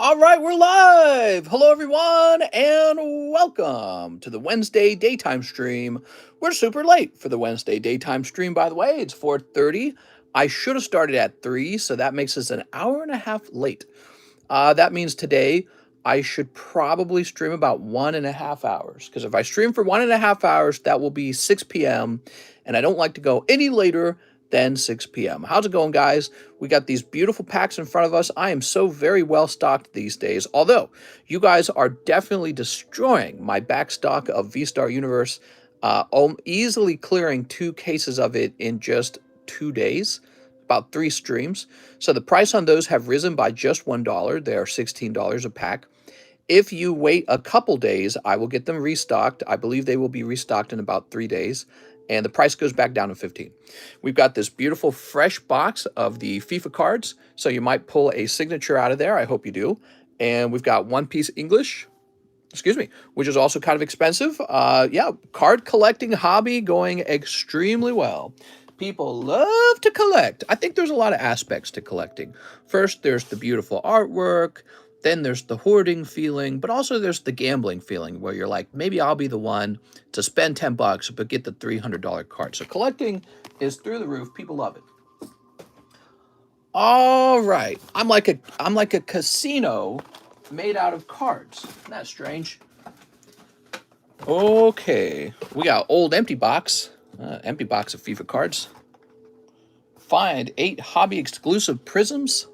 All right, we're live. Hello, everyone, and welcome to the Wednesday daytime stream. We're super late for the Wednesday daytime stream, by the way. It's 4:30. I should have started at 3, so that makes us an hour and a half late. That means today I should probably stream about 1.5 hours, because if I stream for 1.5 hours, that will be 6 p.m., and I don't like to go any later than 6 p.m. How's it going, guys? We got these beautiful packs in front of us. I am so very well stocked these days, although you guys are definitely destroying my back stock of Vstar Universe, easily clearing 2 cases of it in just 2 days, about 3 streams. So the price on those have risen by just $1. They are $16 a pack. If you wait a couple days, I will get them restocked. I believe they will be restocked in about 3 days, and the price goes back down to 15. We've got this beautiful fresh box of the FIFA cards, so you might pull a signature out of there. I hope you do. And we've got One Piece English, which is also kind of expensive. Yeah, card collecting hobby going extremely well. People love to collect. I think there's a lot of aspects to collecting. First, there's the beautiful artwork. Then there's the hoarding feeling, but also there's the gambling feeling where you're like, maybe I'll be the one to spend 10 bucks but get the $300 card. So collecting is through the roof. People love it. All right. I'm like a casino made out of cards. Isn't that strange? Okay. We got old empty box of FIFA cards. Find 8 hobby exclusive prisms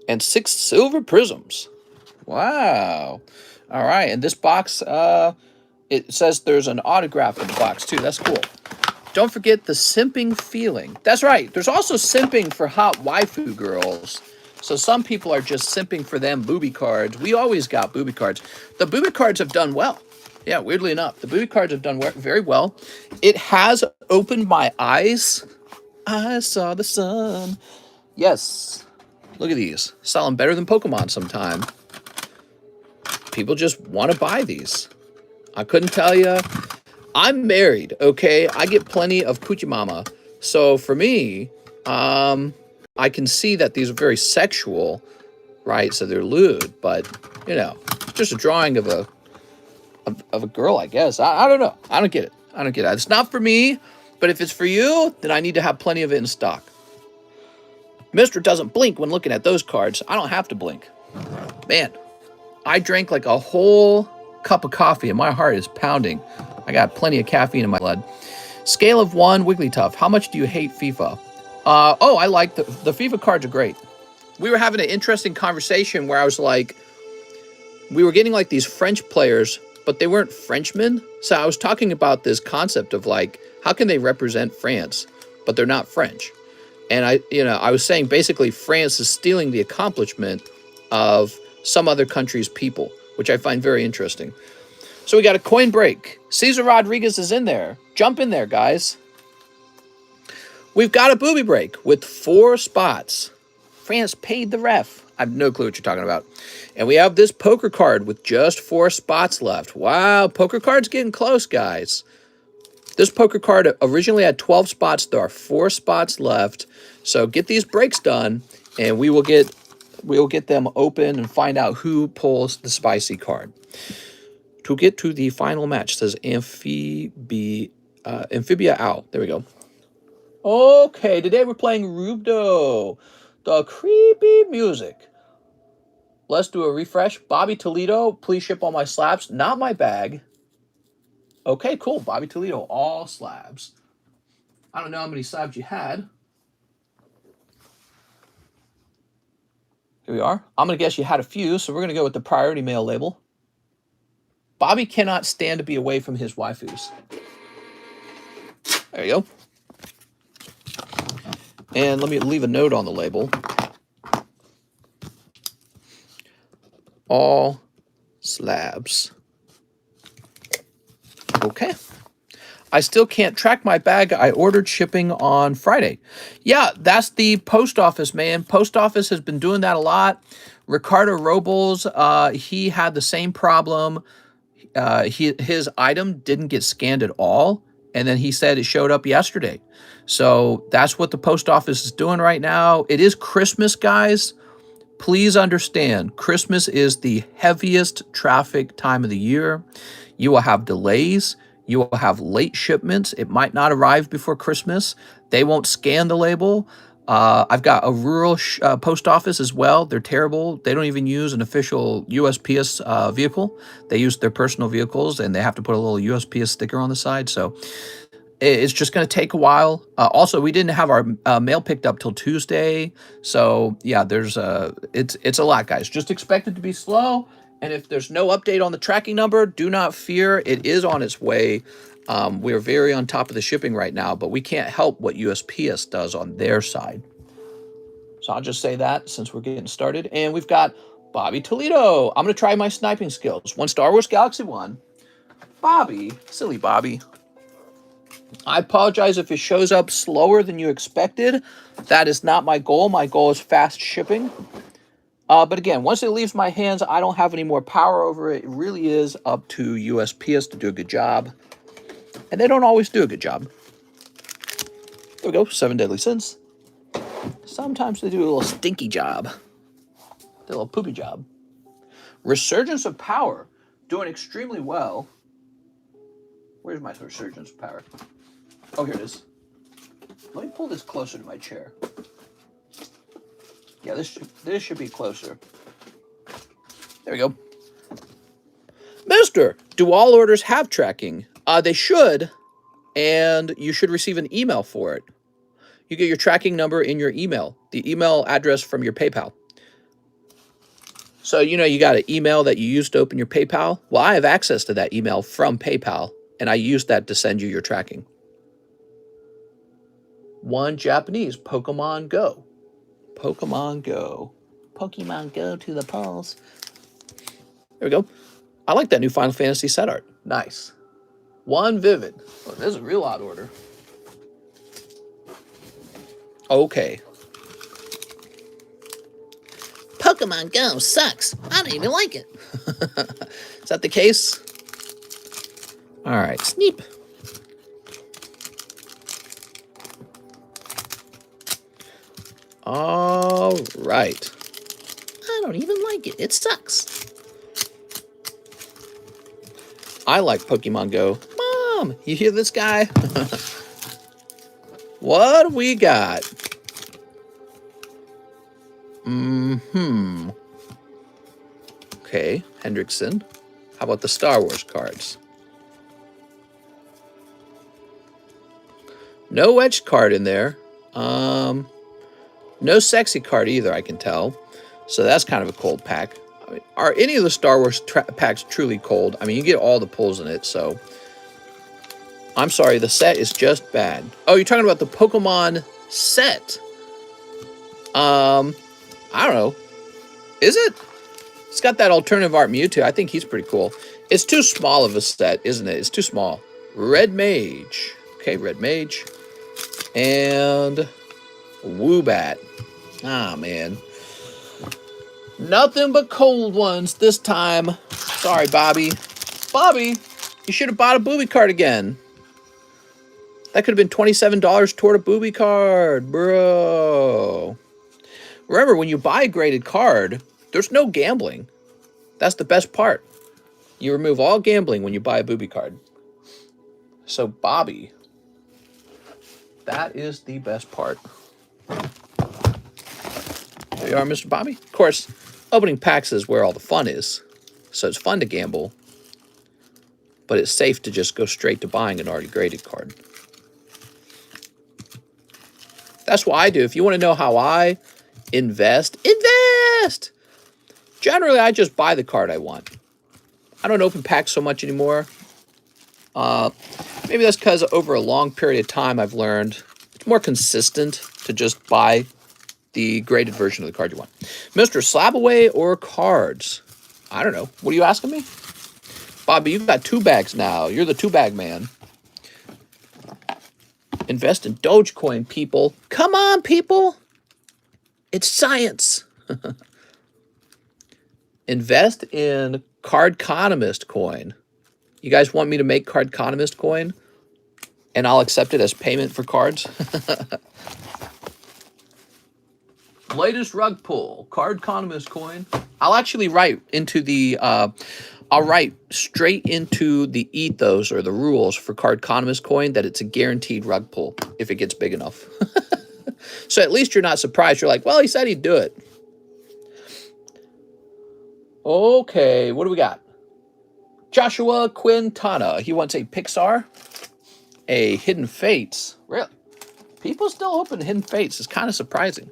and 6 silver prisms. Wow. All right. And this box, it says there's an autograph in the box, too. That's cool. Don't forget the simping feeling. That's right. There's also simping for hot waifu girls. So some people are just simping for them booby cards. We always got booby cards. The booby cards have done well. Yeah, weirdly enough, the booby cards have done very well. It has opened my eyes. I saw the sun. Yes. Look at these. Sell them better than Pokemon sometime. People just want to buy these. I couldn't tell you. I'm married, okay? I get plenty of Coochie Mama. So for me, I can see that these are very sexual, right? So they're lewd, but, you know, just a drawing of a girl, I guess. I don't know. I don't get it. I don't get it. It's not for me, but if it's for you, then I need to have plenty of it in stock. Mister doesn't blink when looking at those cards. I don't have to blink. Man, I drank like a whole cup of coffee and my heart is pounding. I got plenty of caffeine in my blood. Scale of 1, Wigglytuff. How much do you hate FIFA? I like the FIFA cards are great. We were having an interesting conversation where I was like, we were getting like these French players, but they weren't Frenchmen. So I was talking about this concept of like, how can they represent France, but they're not French? And I was saying basically France is stealing the accomplishment of some other country's people, which I find very interesting. So we got a coin break. Cesar Rodriguez is in there. Jump in there, guys. We've got a booby break with 4 spots. France paid the ref. I have no clue what you're talking about. And we have this poker card with just 4 spots left. Wow, poker card's getting close, guys. This poker card originally had 12 spots. There are 4 spots left. So get these breaks done, and we will get them open and find out who pulls the spicy card. To get to the final match, says Amphibia Owl. There we go. Okay, today we're playing Rubdo, the creepy music. Let's do a refresh. Bobby Toledo, please ship all my slabs. Not my bag. Okay, cool. Bobby Toledo, all slabs. I don't know how many slabs you had. Here we are. I'm going to guess you had a few, so we're going to go with the priority mail label. Bobby cannot stand to be away from his waifus. There you go. And let me leave a note on the label. All slabs. Okay. I still can't track my bag. I ordered shipping on Friday. Yeah, that's the post office, man. Post office has been doing that a lot. Ricardo Robles, he had the same problem. His item didn't get scanned at all, and then he said it showed up yesterday. So that's what the post office is doing right now. It is Christmas, guys, Please understand, Christmas is the heaviest traffic time of the year. You will have delays. You will have late shipments. It might not arrive before Christmas. They won't scan the label. I've got a rural post office as well. They're terrible. They don't even use an official USPS vehicle. They use their personal vehicles, and they have to put a little USPS sticker on the side. So it's just going to take a while. Also, we didn't have our mail picked up till Tuesday. So yeah, it's a lot, guys. Just expect it to be slow. And if there's no update on the tracking number, do not fear. It is on its way. We're very on top of the shipping right now, but we can't help what USPS does on their side. So I'll just say that since we're getting started. And we've got Bobby Toledo. I'm going to try my sniping skills. One Star Wars Galaxy 1. Bobby. Silly Bobby. I apologize if it shows up slower than you expected. That is not my goal. My goal is fast shipping. But again, once it leaves my hands, I don't have any more power over it. It really is up to USPS to do a good job. And they don't always do a good job. There we go, 7 deadly sins. Sometimes they do a little stinky job. A little poopy job. Resurgence of Power, doing extremely well. Where's my Resurgence of Power? Oh, here it is. Let me pull this closer to my chair. Yeah, this should be closer. There we go. Mister, do all orders have tracking? They should, and you should receive an email for it. You get your tracking number in your email, the email address from your PayPal. So, you got an email that you used to open your PayPal. Well, I have access to that email from PayPal, and I use that to send you your tracking. One Japanese, Pokemon Go. Pokemon Go. Pokemon Go to the polls. There we go. I like that new Final Fantasy set art. Nice. One Vivid. Oh, this is a real odd order. Okay. Pokemon Go sucks. I don't even like it. Is that the case? All right. Sneep. All right. I don't even like it. It sucks. I like Pokemon Go. Mom, you hear this guy? What we got? Okay, Hendrickson. How about the Star Wars cards? No etched card in there. No sexy card either, I can tell. So that's kind of a cold pack. I mean, are any of the Star Wars packs truly cold? I mean, you get all the pulls in it, so... I'm sorry, the set is just bad. Oh, you're talking about the Pokemon set. I don't know. Is it? It's got that alternative art Mewtwo. I think he's pretty cool. It's too small of a set, isn't it? It's too small. Red Mage. Okay, Red Mage. And Woobat. Ah, man. Nothing but cold ones this time. Sorry, Bobby. Bobby, you should have bought a booby card again. That could have been $27 toward a booby card, bro. Remember, when you buy a graded card, there's no gambling. That's the best part. You remove all gambling when you buy a booby card. So, Bobby, that is the best part. There you are, Mr. Bobby. Of course, opening packs is where all the fun is. So it's fun to gamble. But it's safe to just go straight to buying an already graded card. That's what I do. If you want to know how I invest, invest! Generally, I just buy the card I want. I don't open packs so much anymore. Maybe that's because over a long period of time, I've learned it's more consistent to just buy the graded version of the card you want. Mr. SLAB-AWAY or cards? I don't know. What are you asking me? Bobby, you've got 2 bags now. You're the 2-bag man. Invest in Dogecoin, people. Come on, people. It's science. Invest in TheCardconomist coin. You guys want me to make TheCardconomist coin? And I'll accept it as payment for cards? Latest rug pull, Cardconomist coin. I'll actually write into the, I'll write straight into the ethos or the rules for Cardconomist coin that it's a guaranteed rug pull if it gets big enough. So at least you're not surprised. You're like, well, he said he'd do it. Okay, what do we got? Joshua Quintana. He wants a Pixar, a Hidden Fates. Really? People still open Hidden Fates. It's kind of surprising.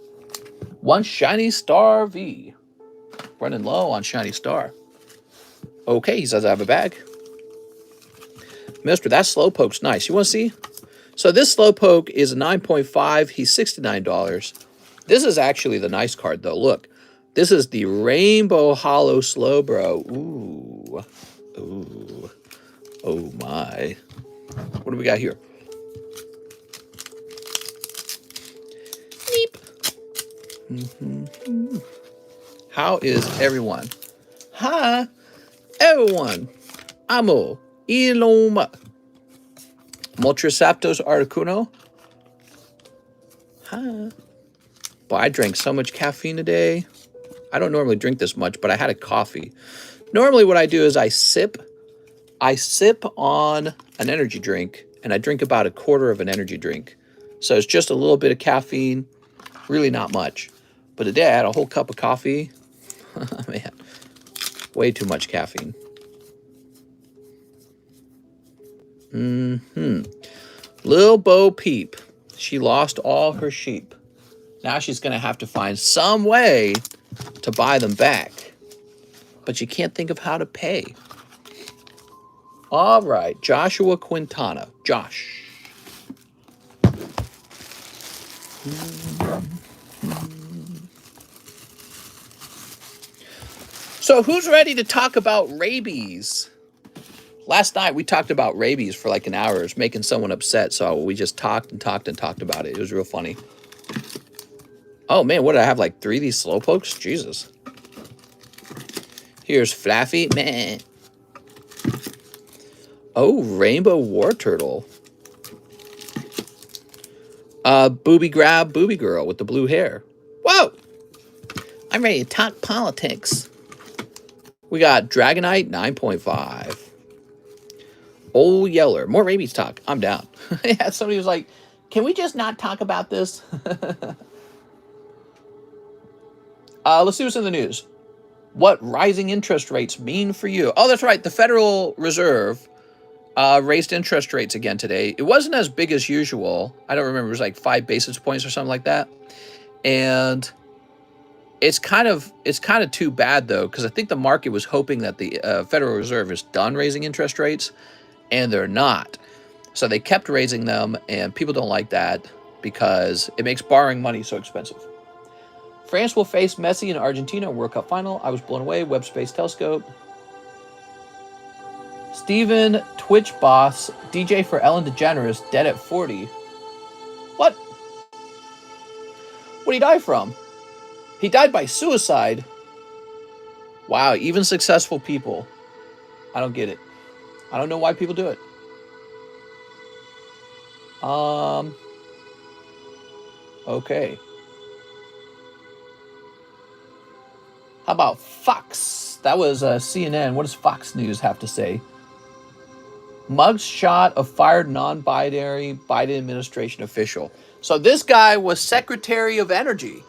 One Shiny Star V. Running low on Shiny Star. Okay, he says I have a bag. Mister, that Slowpoke's nice. You want to see? So this Slowpoke is a 9.5. He's $69. This is actually the nice card, though. Look. This is the Rainbow Hollow Slowbro. Ooh. Ooh. Oh, my. What do we got here? Neep. How is everyone? Hi, everyone. Amo. Iloma. Multricaptos Articuno. Hi. Boy, I drank so much caffeine today. I don't normally drink this much, but I had a coffee. Normally what I do is I sip on an energy drink, and I drink about a quarter of an energy drink. So it's just a little bit of caffeine, really not much. But today I had a whole cup of coffee. Man, way too much caffeine. Lil Bo Peep. She lost all her sheep. Now she's going to have to find some way to buy them back. But you can't think of how to pay. All right, Joshua Quintana. Josh. So who's ready to talk about rabies? Last night we talked about rabies for like an hour. It was making someone upset, so we just talked and talked and talked about it. It was real funny. Oh man, what did I have, like 3 of these Slowpokes? Jesus. Here's Flaffy. Man. Oh, Rainbow War Turtle. Booby Grab Booby Girl with the blue hair. Whoa! I'm ready to talk politics. We got Dragonite 9.5. Old Yeller. More rabies talk. I'm down. Yeah, somebody was like, can we just not talk about this? Let's see what's in the news. What rising interest rates mean for you? Oh, that's right. The Federal Reserve raised interest rates again today. It wasn't as big as usual. I don't remember. It was like 5 basis points or something like that. And it's kind of too bad, though, because I think the market was hoping that the Federal Reserve is done raising interest rates, and they're not. So they kept raising them, and people don't like that because it makes borrowing money so expensive. France will face Messi in Argentina World Cup final. I was blown away. Webb Space Telescope. Steven Twitch Boss, DJ for Ellen DeGeneres, dead at 40. What? What did he die from? He died by suicide. Wow, even successful people. I don't get it. I don't know why people do it. Okay. How about Fox? That was CNN. What does Fox News have to say? Mug shot of fired non-binary Biden administration official. So this guy was Secretary of Energy.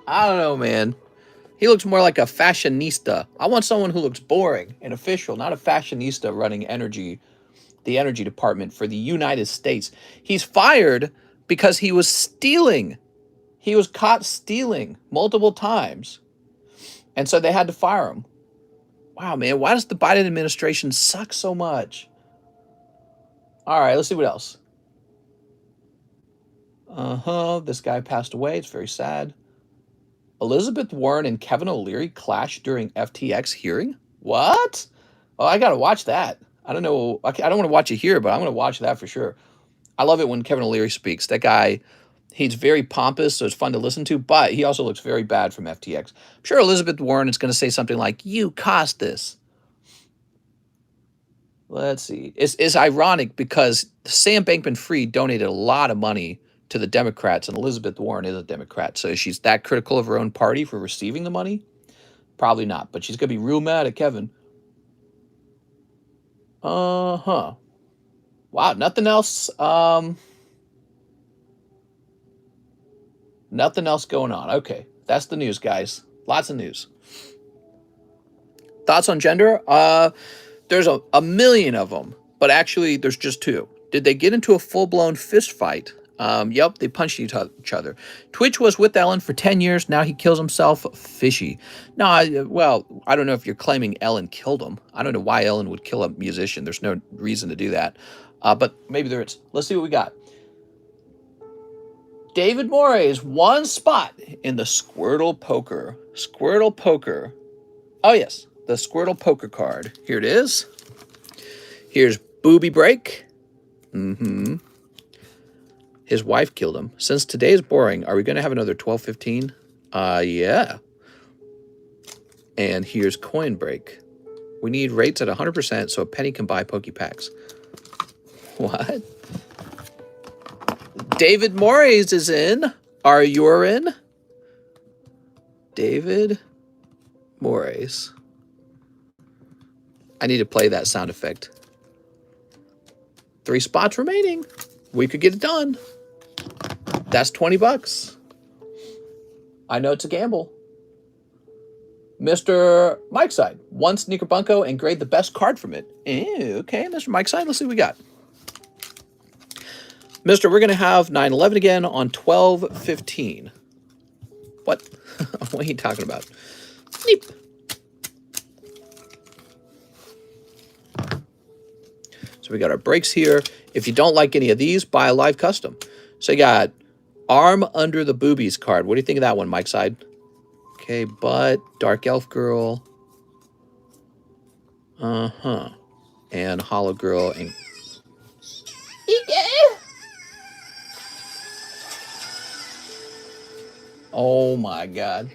I don't know, man. He looks more like a fashionista. I want someone who looks boring and official, not a fashionista running energy, the energy department for the United States. He's fired because he was stealing. He was caught stealing multiple times. And so they had to fire him. Wow, man. Why does the Biden administration suck so much? All right, let's see what else. This guy passed away. It's very sad. Elizabeth Warren and Kevin O'Leary clashed during FTX hearing? What? Oh, I got to watch that. I don't know. I don't want to watch it here, but I'm going to watch that for sure. I love it when Kevin O'Leary speaks. That guy, he's very pompous, so it's fun to listen to, but he also looks very bad from FTX. I'm sure Elizabeth Warren is going to say something like, you caused this. Let's see. It's ironic because Sam Bankman-Fried donated a lot of money to the Democrats, and Elizabeth Warren is a Democrat. So she's that critical of her own party for receiving the money? Probably not, but she's going to be real mad at Kevin. Uh-huh. Wow, nothing else. Nothing else going on. Okay, that's the news, guys. Lots of news. Thoughts on gender? There's a million of them, but actually there's just two. Did they get into a full-blown fist fight? Yep, they punched each other. Twitch was with Ellen for 10 years. Now he kills himself. Fishy. No, well, I don't know if you're claiming Ellen killed him. I don't know why Ellen would kill a musician. There's no reason to do that. But maybe there is. Let's see what we got. David Morey's one spot in the Squirtle Poker. Squirtle Poker. Oh, yes. The Squirtle Poker card. Here it is. Here's Booby Break. Mm-hmm. His wife killed him. Since today is boring, are we going to have another 12-15? Yeah. And here's Coin Break. We need rates at 100% so a penny can buy Poke Packs. What? David Morey's is in. Are you in? David Morey's. I need to play that sound effect. 3 spots remaining. We could get it done. That's 20 bucks. I know it's a gamble. Mr. Mike's side. 1 Sneaker Bunko and grade the best card from it. Okay, Mr. Mike's side. Let's see what we got. Mister, we're going to have 9/11 again on 12/15. What? What are you talking about? Neep. So we got our breaks here. If you don't like any of these, buy a live custom. So you got Arm Under the Boobies card. What do you think of that one, Mike's side? Okay, Butt, Dark Elf Girl. Uh-huh. And Hollow Girl and... Oh my God.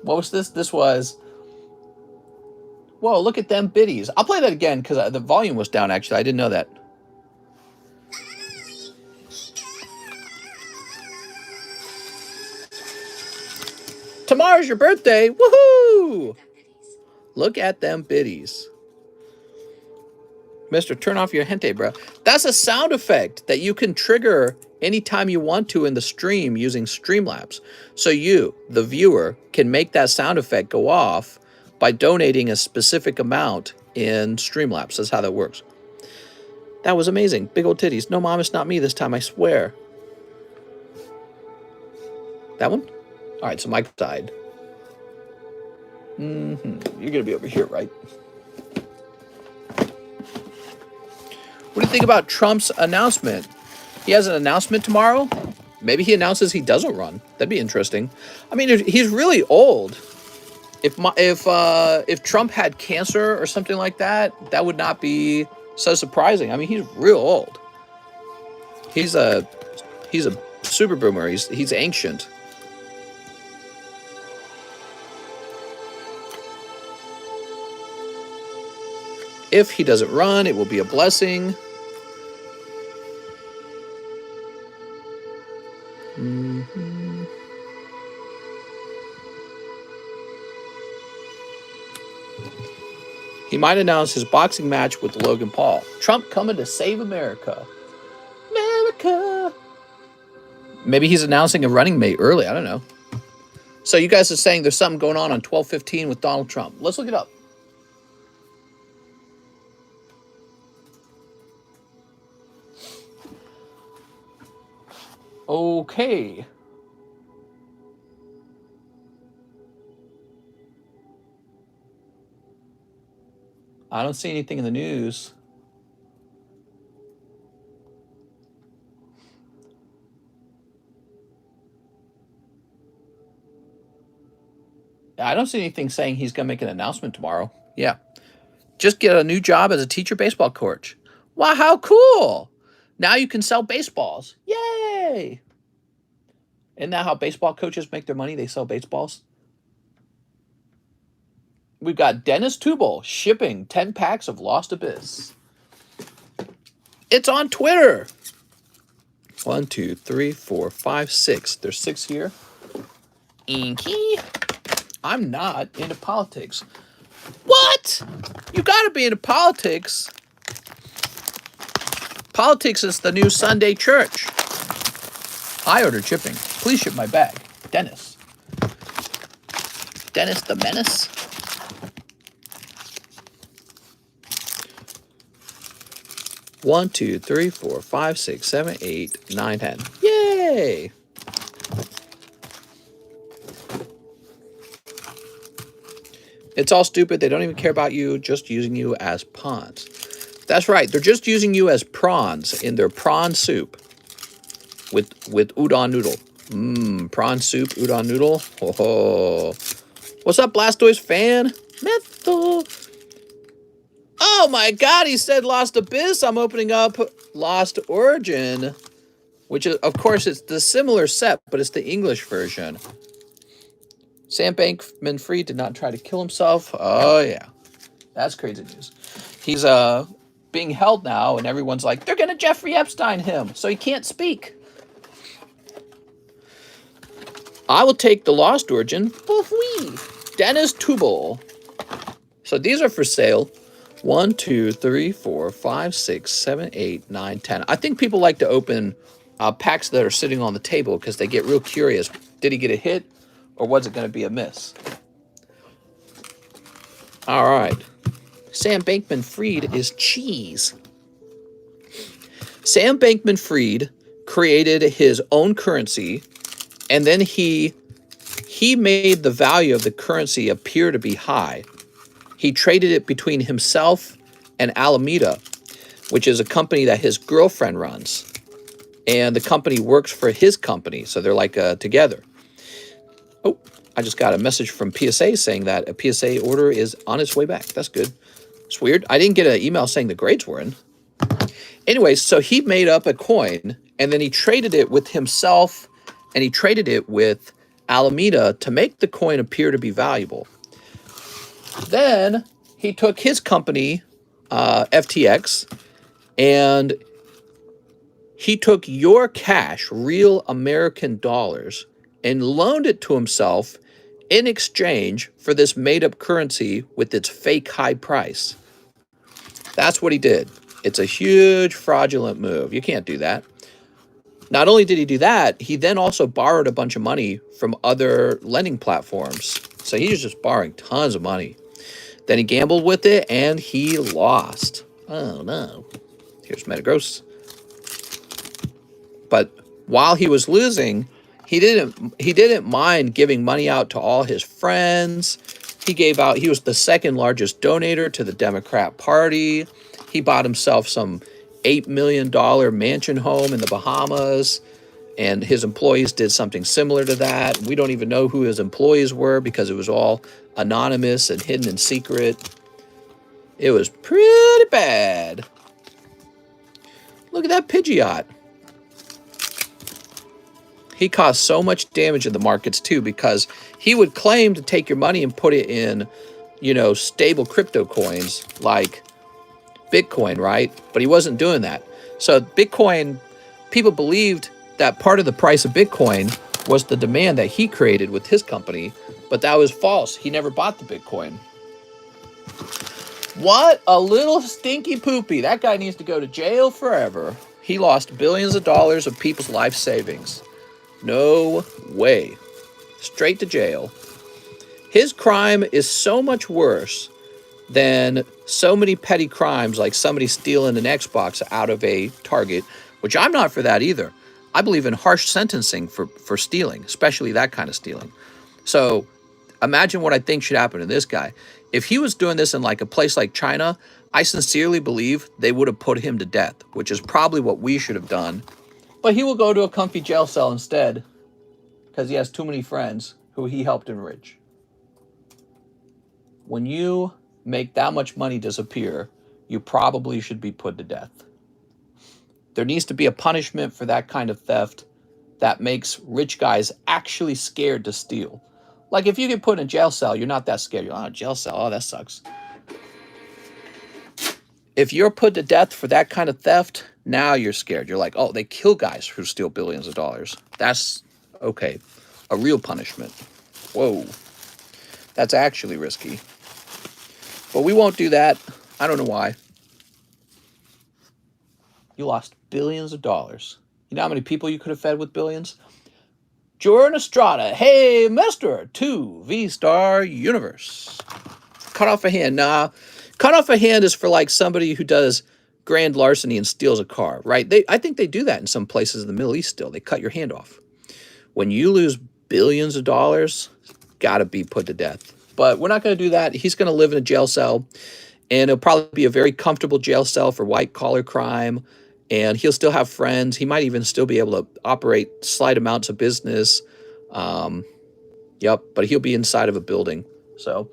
What was this? This was... Whoa, look at them biddies. I'll play that again because the volume was down, actually. I didn't know that. Tomorrow's your birthday. Woohoo! Look at them biddies. Mister, turn off your hente, bro. That's a sound effect that you can trigger anytime you want to in the stream using Streamlabs. So you, the viewer, can make that sound effect go off by donating a specific amount in Streamlabs. That's how that works. That was amazing. Big old titties. No, Mom, it's not me this time, I swear. That one? All right, so Mike died. You're going to be over here, right? What do you think about Trump's announcement? He has an announcement tomorrow. Maybe he announces he doesn't run. That'd be interesting. I mean, he's really old. If Trump had cancer or something like that, that would not be so surprising. I mean, he's real old. He's a super boomer. He's ancient. If he doesn't run, it will be a blessing. He might announce his boxing match with Logan Paul. Trump coming to save America. America. Maybe he's announcing a running mate early. I don't know. So you guys are saying there's something going on 12/15 with Donald Trump. Let's look it up. Okay. I don't see anything in the news. I don't see anything saying he's going to make an announcement tomorrow. Yeah. Just get a new job as a teacher baseball coach. Wow, how cool. Now you can sell baseballs. Yay. Isn't that how baseball coaches make their money? They sell baseballs. We've got Dennis Tubal shipping 10 packs of Lost Abyss. It's on Twitter. 1, 2, 3, 4, 5, 6. There's 6 here. Inky. I'm not into politics. What? You gotta be into politics. Politics is the new Sunday church. I ordered shipping. Please ship my bag. Dennis. Dennis the Menace. One, 2, 3, 4, 5, 6, 7, 8, 9, 10. Yay! It's all stupid. They don't even care about you, just using you as pawns. That's right. They're just using you as prawns in their prawn soup with udon noodle. Prawn soup, udon noodle. Oh, what's up, Blastoise fan? Methyl. Oh my God, he said Lost Abyss. I'm opening up Lost Origin, which is, of course, it's the similar set, but it's the English version. Sam Bankman-Fried did not try to kill himself. Oh, yeah. That's crazy news. He's being held now, and everyone's like, they're going to Jeffrey Epstein him, so he can't speak. I will take the Lost Origin. Dennis Tubal. So these are for sale. 1, 2, 3, 4, 5, 6, 7, 8, 9, 10. I think people like to open packs that are sitting on the table because they get real curious. Did he get a hit? Or was it going to be a miss? All right. Sam Bankman-Fried is cheese. Sam Bankman-Fried created his own currency, and then he made the value of the currency appear to be high. He traded it between himself and Alameda, which is a company that his girlfriend runs. And the company works for his company, so they're like together. Oh, I just got a message from PSA saying that a PSA order is on its way back. That's good. It's weird. I didn't get an email saying the grades were in. Anyway, so he made up a coin, and then he traded it with himself, and he traded it with Alameda to make the coin appear to be valuable. Then he took his company, FTX, and he took your cash, real American dollars, and loaned it to himself in exchange for this made-up currency with its fake high price. That's what he did. It's a huge fraudulent move. You can't do that. Not only did he do that, he then also borrowed a bunch of money from other lending platforms. So he was just borrowing tons of money. Then he gambled with it, and he lost. Oh, no. Here's Metagross. But while he was losing, he didn't mind giving money out to all his friends. He was the second largest donator to the Democrat Party. He bought himself some $8 million mansion home in the Bahamas, and his employees did something similar to that. We don't even know who his employees were because it was all anonymous and hidden in secret. It was pretty bad. Look at that Pidgeot. He caused so much damage in the markets too, because he would claim to take your money and put it in, stable crypto coins like Bitcoin, right? But he wasn't doing that. So Bitcoin, people believed that part of the price of Bitcoin was the demand that he created with his company, but that was false. He never bought the Bitcoin. What a little stinky poopy. That guy needs to go to jail forever. He lost billions of dollars of people's life savings. No way. Straight to jail. His crime is so much worse than so many petty crimes like somebody stealing an Xbox out of a Target, which I'm not for that either. I believe in harsh sentencing for stealing, especially that kind of stealing. So imagine what I think should happen to this guy. If he was doing this in like a place like China, I sincerely believe they would have put him to death, which is probably what we should have done. But he will go to a comfy jail cell instead because he has too many friends who he helped enrich. When you make that much money disappear, you probably should be put to death. There needs to be a punishment for that kind of theft that makes rich guys actually scared to steal. Like if you get put in a jail cell, you're not that scared. You're, jail cell, that sucks. if you're put to death for that kind of theft, now you're scared. You're like, oh, they kill guys who steal billions of dollars. That's, okay, a real punishment. Whoa, that's actually risky. But we won't do that. I don't know why. You lost billions of dollars. You know how many people you could have fed with billions? Jordan Estrada, hey, mister, to Vstar Universe. Cut off a hand. Nah, cut off a hand is for like somebody who does grand larceny and steals a car, right? I think they do that in some places in the Middle East still. They cut your hand off. When you lose billions of dollars, gotta be put to death. But we're not going to do that. He's going to live in a jail cell, and it'll probably be a very comfortable jail cell for white-collar crime, and he'll still have friends. He might even still be able to operate slight amounts of business. Yep, but he'll be inside of a building. So,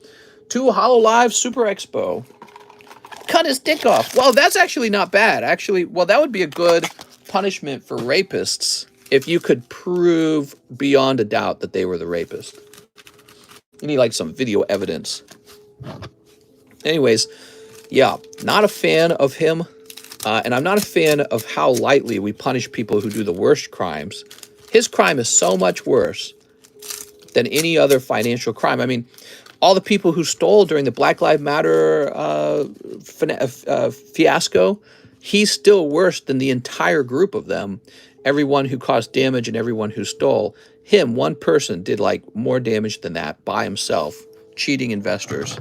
to HoloLive Super Expo. Cut his dick off. Well, that's actually not bad. Actually, well, that would be a good punishment for rapists if you could prove beyond a doubt that they were the rapist. You need like some video evidence. Anyways, yeah, not a fan of him. And I'm not a fan of how lightly we punish people who do the worst crimes. His crime is so much worse than any other financial crime. I mean, all the people who stole during the Black Lives Matter fiasco, he's still worse than the entire group of them. Everyone who caused damage and everyone who stole. Him, one person, did like more damage than that by himself, cheating investors.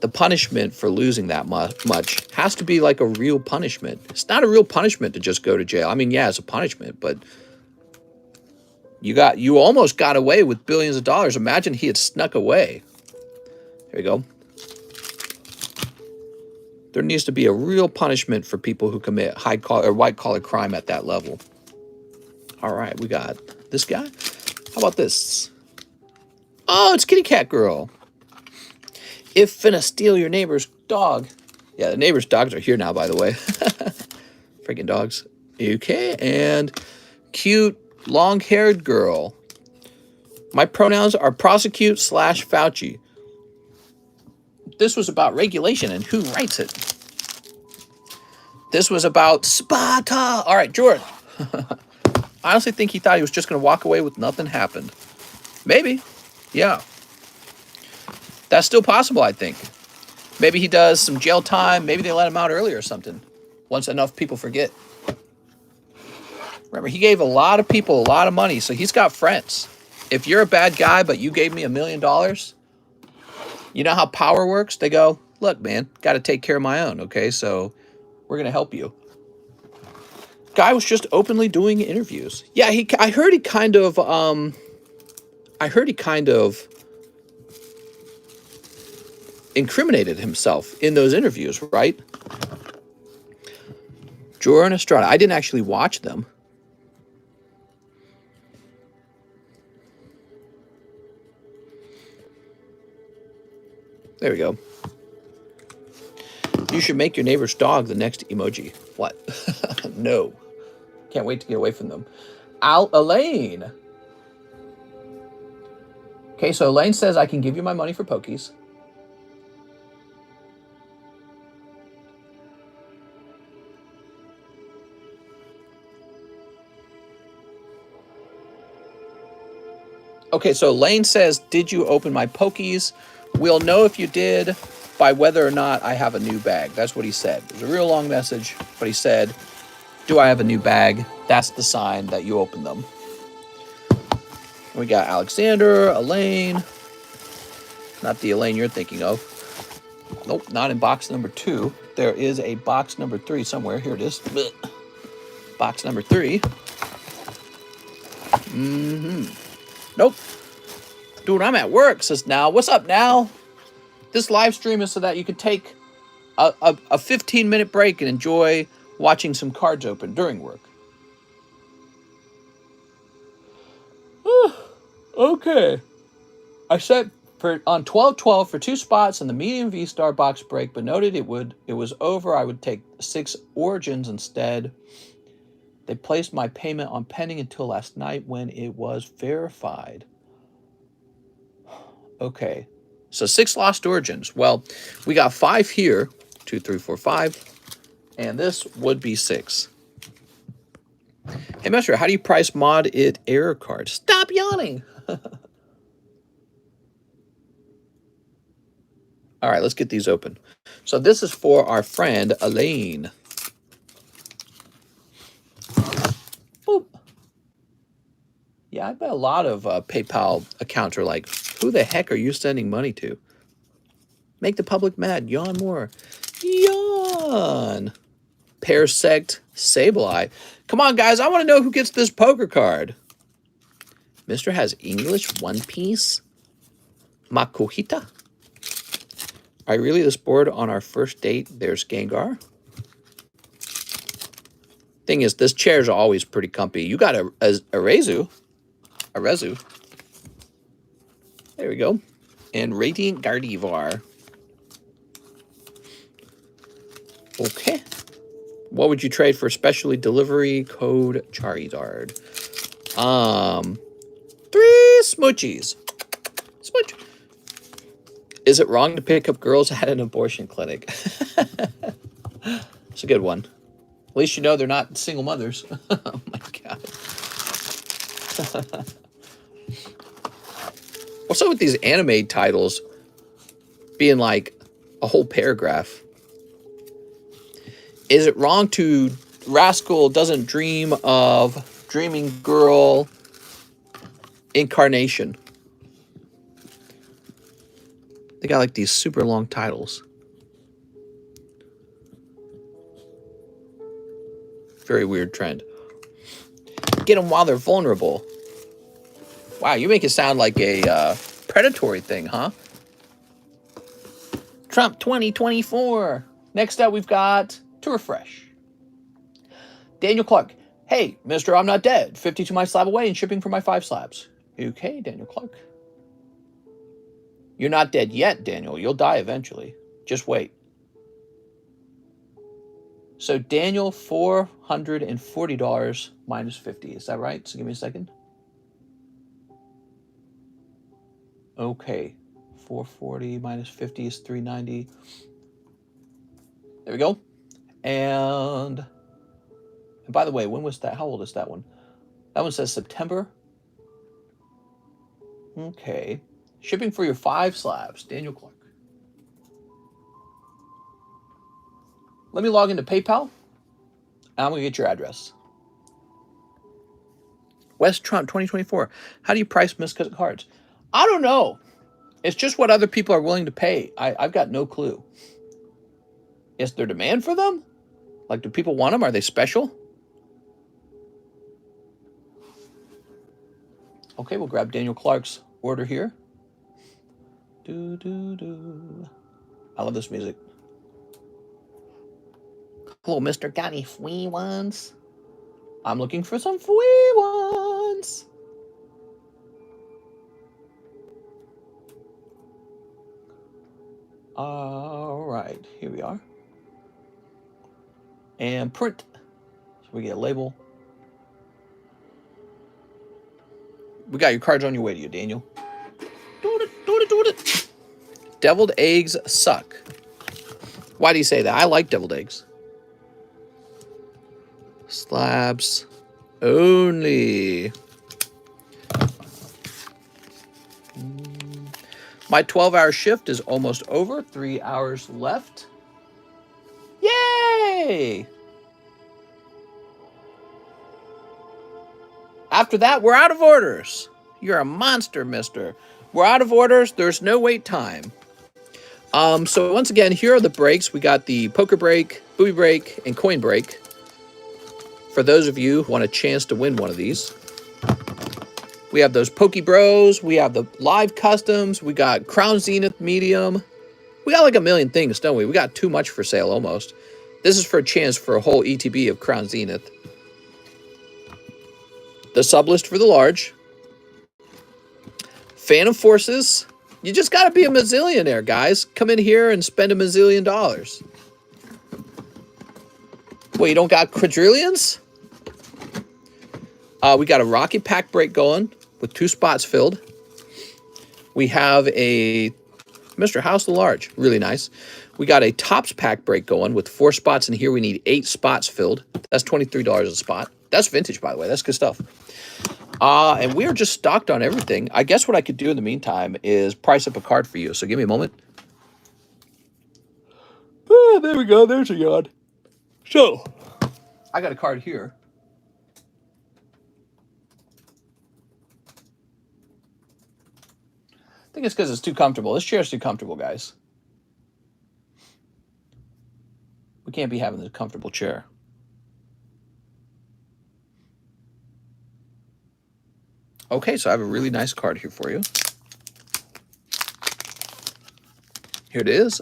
The punishment for losing that much has to be like a real punishment. It's not a real punishment to just go to jail. I mean, yeah, it's a punishment, but you almost got away with billions of dollars. Imagine he had snuck away. There you go. There needs to be a real punishment for people who commit white-collar crime at that level. All right, we got this guy. How about this? Oh, it's Kitty Cat Girl. If finna steal your neighbor's dog. Yeah, the neighbor's dogs are here now, by the way. Freaking dogs. Okay, and cute long-haired girl. My pronouns are prosecute / Fauci. This was about regulation and who writes it. This was about Sparta. All right, Jordan. I honestly think he thought he was just going to walk away with nothing happened. Maybe. Yeah. That's still possible, I think. Maybe he does some jail time. Maybe they let him out early or something. Once enough people forget. Remember, he gave a lot of people a lot of money, so he's got friends. If you're a bad guy, but you gave me $1 million, you know how power works? They go, look, man, got to take care of my own, okay? So we're going to help you. Guy was just openly doing interviews. Yeah, I heard he kind of incriminated himself in those interviews, right? Jordan Estrada. I didn't actually watch them. There we go. You should make your neighbor's dog the next emoji. What? No. Can't wait to get away from them. Elaine. Okay, so Elaine says I can give you my money for pokies. Okay, so Elaine says, did you open my pokies? We'll know if you did by whether or not I have a new bag. That's what he said. It was a real long message, but he said, do I have a new bag? That's the sign that you open them. We got Alexander, Elaine. Not the Elaine you're thinking of. Nope, not in box number 2. There is a box number 3 somewhere. Here it is. Blech. Box number 3. Nope. Dude, I'm at work, says Now. What's up, Now? This live stream is so that you can take a 15-minute break and enjoy watching some cards open during work. Okay. I set on 12-12 for 2 spots in the medium V-Star box break, but noted it was over. I would take 6 origins instead. They placed my payment on pending until last night when it was verified. Okay. So 6 lost origins. Well, we got 5 here. 2, 3, 4, 5. And this would be 6. Hey, Master, how do you price mod it error cards? Stop yawning. All right, let's get these open. So this is for our friend Elaine. Boop. Yeah, I bet a lot of PayPal accounts are like, who the heck are you sending money to? Make the public mad. Yawn more. Yawn. Parasect Sableye. Come on, guys. I want to know who gets this poker card. Mister has English One Piece. Makuhita. I really this board on our first date. There's Gengar. Thing is, this chair's always pretty comfy. You got a Rezu. A Rezu. There we go. And Radiant Gardevoir. Okay. What would you trade for specially delivery code Charizard? 3 smoochies. Smooch. Is it wrong to pick up girls at an abortion clinic? It's a good one. At least you know they're not single mothers. Oh my God. What's up with these anime titles being like a whole paragraph? Is it wrong to Rascal doesn't dream of dreaming girl incarnation? They got like these super long titles. Very weird trend. Get them while they're vulnerable. Wow, you make it sound like a predatory thing, huh? Trump 2024. Next up, we've got to refresh. Daniel Clark. Hey, Mr. I'm not dead. 52 my slab away and shipping for my 5 slabs. Okay, Daniel Clark. You're not dead yet, Daniel. You'll die eventually. Just wait. So, Daniel, $440 minus 50. Is that right? So, give me a second. Okay. 440 minus 50 is 390. There we go. And by the way, when was that? How old is that one? That one says September. Okay. Shipping for your 5 slabs, Daniel Clark. Let me log into PayPal, and I'm going to get your address. West Trump 2024. How do you price miscut cards? I don't know. It's just what other people are willing to pay. I've got no clue. Is there demand for them? Like, do people want them? Are they special? Okay, we'll grab Daniel Clark's order here. Do, do, do. I love this music. Hello, Mr. Got any free ones? I'm looking for some free ones. All right, here we are. And print. So we get a label. We got your cards on your way to you, Daniel. Do it. Deviled eggs suck. Why do you say that? I like deviled eggs. Slabs only. My 12-hour shift is almost over. 3 hours left. Yay! After that, we're out of orders. You're a monster, mister. We're out of orders. There's no wait time. So once again, here are the breaks. We got the poker break, booby break, and coin break. For those of you who want a chance to win one of these. We have those Poke Bros. We have the live customs. We got Crown Zenith medium. We got like a million things, don't we? We got too much for sale almost. This is for a chance for a whole ETB of Crown Zenith. The sub list for the large. Phantom Forces. You just got to be a mazillionaire, guys. Come in here and spend $1 mazillion. Well, you don't got quadrillions? We got a Rocket Pack break going with 2 spots filled. We have a Mr. House the Large. Really nice. We got a Topps pack break going with 4 spots in here. We need 8 spots filled. That's $23 a spot. That's vintage, by the way. That's good stuff. And we are just stocked on everything. I guess what I could do in the meantime is price up a card for you. So give me a moment. Ah, there we go. There's a yawn. So, I got a card here. I think it's because it's too comfortable. This chair's too comfortable, guys. We can't be having this comfortable chair. Okay, so I have a really nice card here for you. Here it is.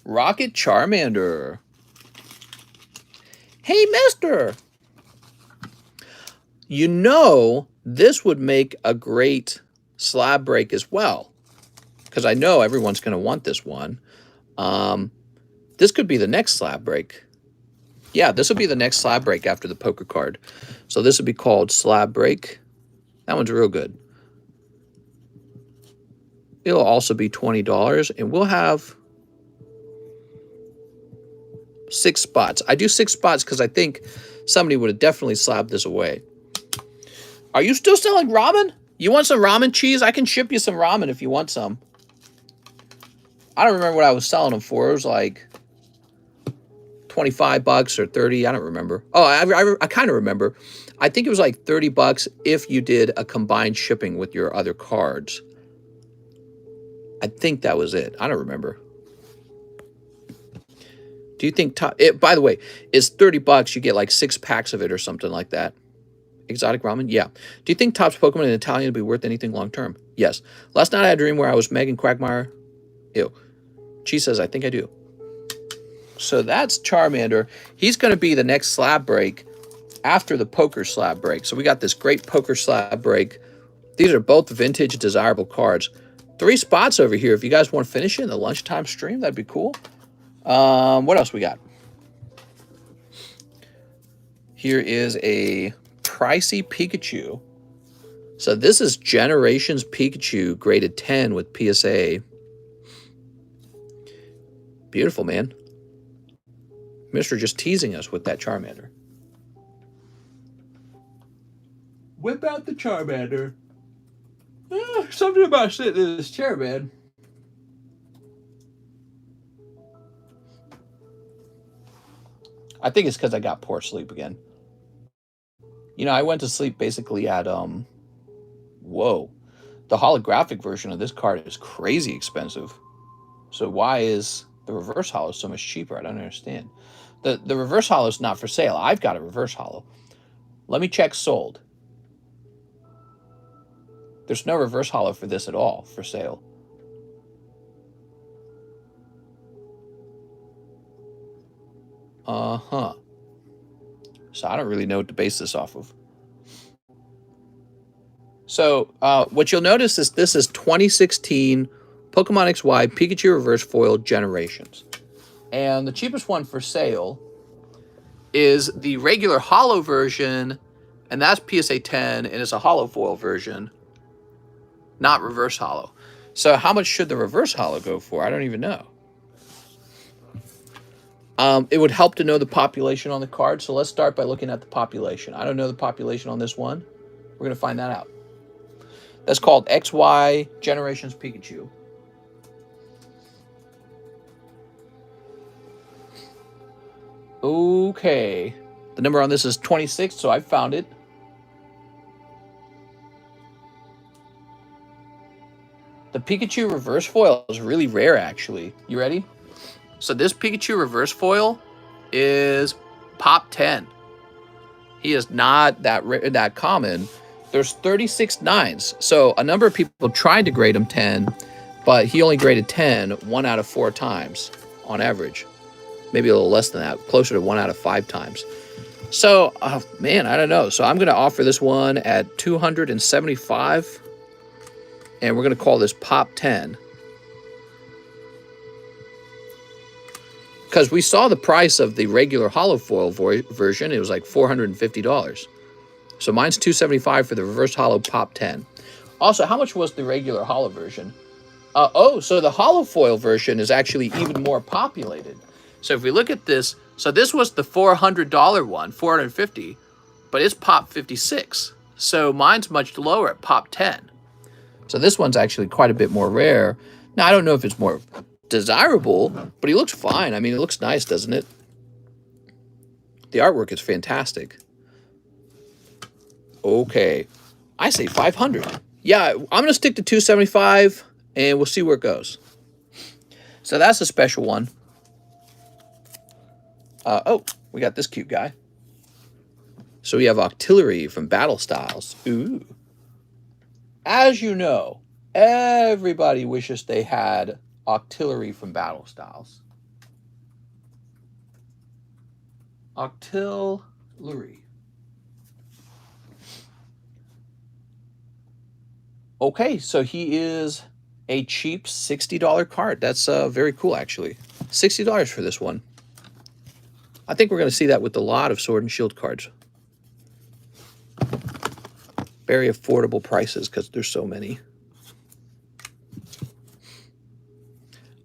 Rocket Charmander. Hey, mister! You know, this would make a great slab break as well, because I know everyone's going to want this one. This could be the next slab break. Yeah, this will be the next slab break after the poker card. So this would be called Slab Break. That one's real good. It'll also be $20, and we'll have 6 spots. I do 6 spots because I think somebody would have definitely slabbed this away. Are you still selling ramen? You want some ramen cheese? I can ship you some ramen if you want some. I don't remember what I was selling them for. It was like 25 bucks or 30. I don't remember. Oh, I kind of remember. I think it was like 30 bucks if you did a combined shipping with your other cards. I think that was it. I don't remember. Do you think by the way, it's 30 bucks. You get like 6 packs of it or something like that. Exotic ramen? Yeah. Do you think Topps Pokemon in Italian would be worth anything long term? Yes. Last night I had a dream where I was Megan Quagmire. Ew. She says, I think I do. So that's Charmander. He's going to be the next slab break after the poker slab break. So we got this great poker slab break. These are both vintage desirable cards. 3 spots over here. If you guys want to finish it in the lunchtime stream, that'd be cool. What else we got? Here is a pricey Pikachu. So this is Generations Pikachu graded 10 with PSA. Beautiful, man. Mr. just teasing us with that Charmander. Whip out the Charmander. Something about sitting in this chair, man. I think it's because I got poor sleep again. You know, I went to sleep basically at, whoa. The holographic version of this card is crazy expensive. So why is the reverse holo so much cheaper? I don't understand. The reverse holo is not for sale. I've got a reverse holo. Let me check sold. There's no reverse holo for this at all for sale. Uh-huh. So I don't really know what to base this off of. So what you'll notice is this is 2016 Pokemon XY Pikachu Reverse Foil Generations. And the cheapest one for sale is the regular holo version, and that's PSA 10, and it's a holo foil version, not reverse holo. So how much should the reverse holo go for? I don't even know. It would help to know the population on the card, so let's start by looking at the population. I don't know the population on this one. We're going to find that out. That's called XY Generations Pikachu. Okay. The number on this is 26, so I found it. The Pikachu reverse foil is really rare, actually. You ready? So this Pikachu reverse foil is pop 10. He is not that common. There's 36 9s. So a number of people tried to grade him 10, but he only graded 10 1 out of 4 times on average. Maybe a little less than that, closer to 1 out of 5 times. So, man, I don't know. So I'm going to offer this one at $275, and we're going to call this Pop 10. Because we saw the price of the regular holo foil version. It was like $450. So mine's $275 for the reverse holo Pop 10. Also, how much was the regular holo version? Oh, so the hollow foil version is actually even more populated. So if we look at this, so this was the $400 one, 450, but it's pop 56. So mine's much lower at pop 10. So this one's actually quite a bit more rare. Now, I don't know if it's more desirable, but he looks fine. I mean, it looks nice, doesn't it? The artwork is fantastic. Okay, I say 500. Yeah, I'm going to stick to 275, and we'll see where it goes. So that's a special one. Oh, we got this cute guy. So we have Artillery from Battle Styles. Ooh. As you know, everybody wishes they had Artillery from Battle Styles. Artillery. Okay, so he is a cheap $60 card. That's very cool, actually. $60 for this one. I think we're going to see that with a lot of Sword and Shield cards. Very affordable prices because there's so many.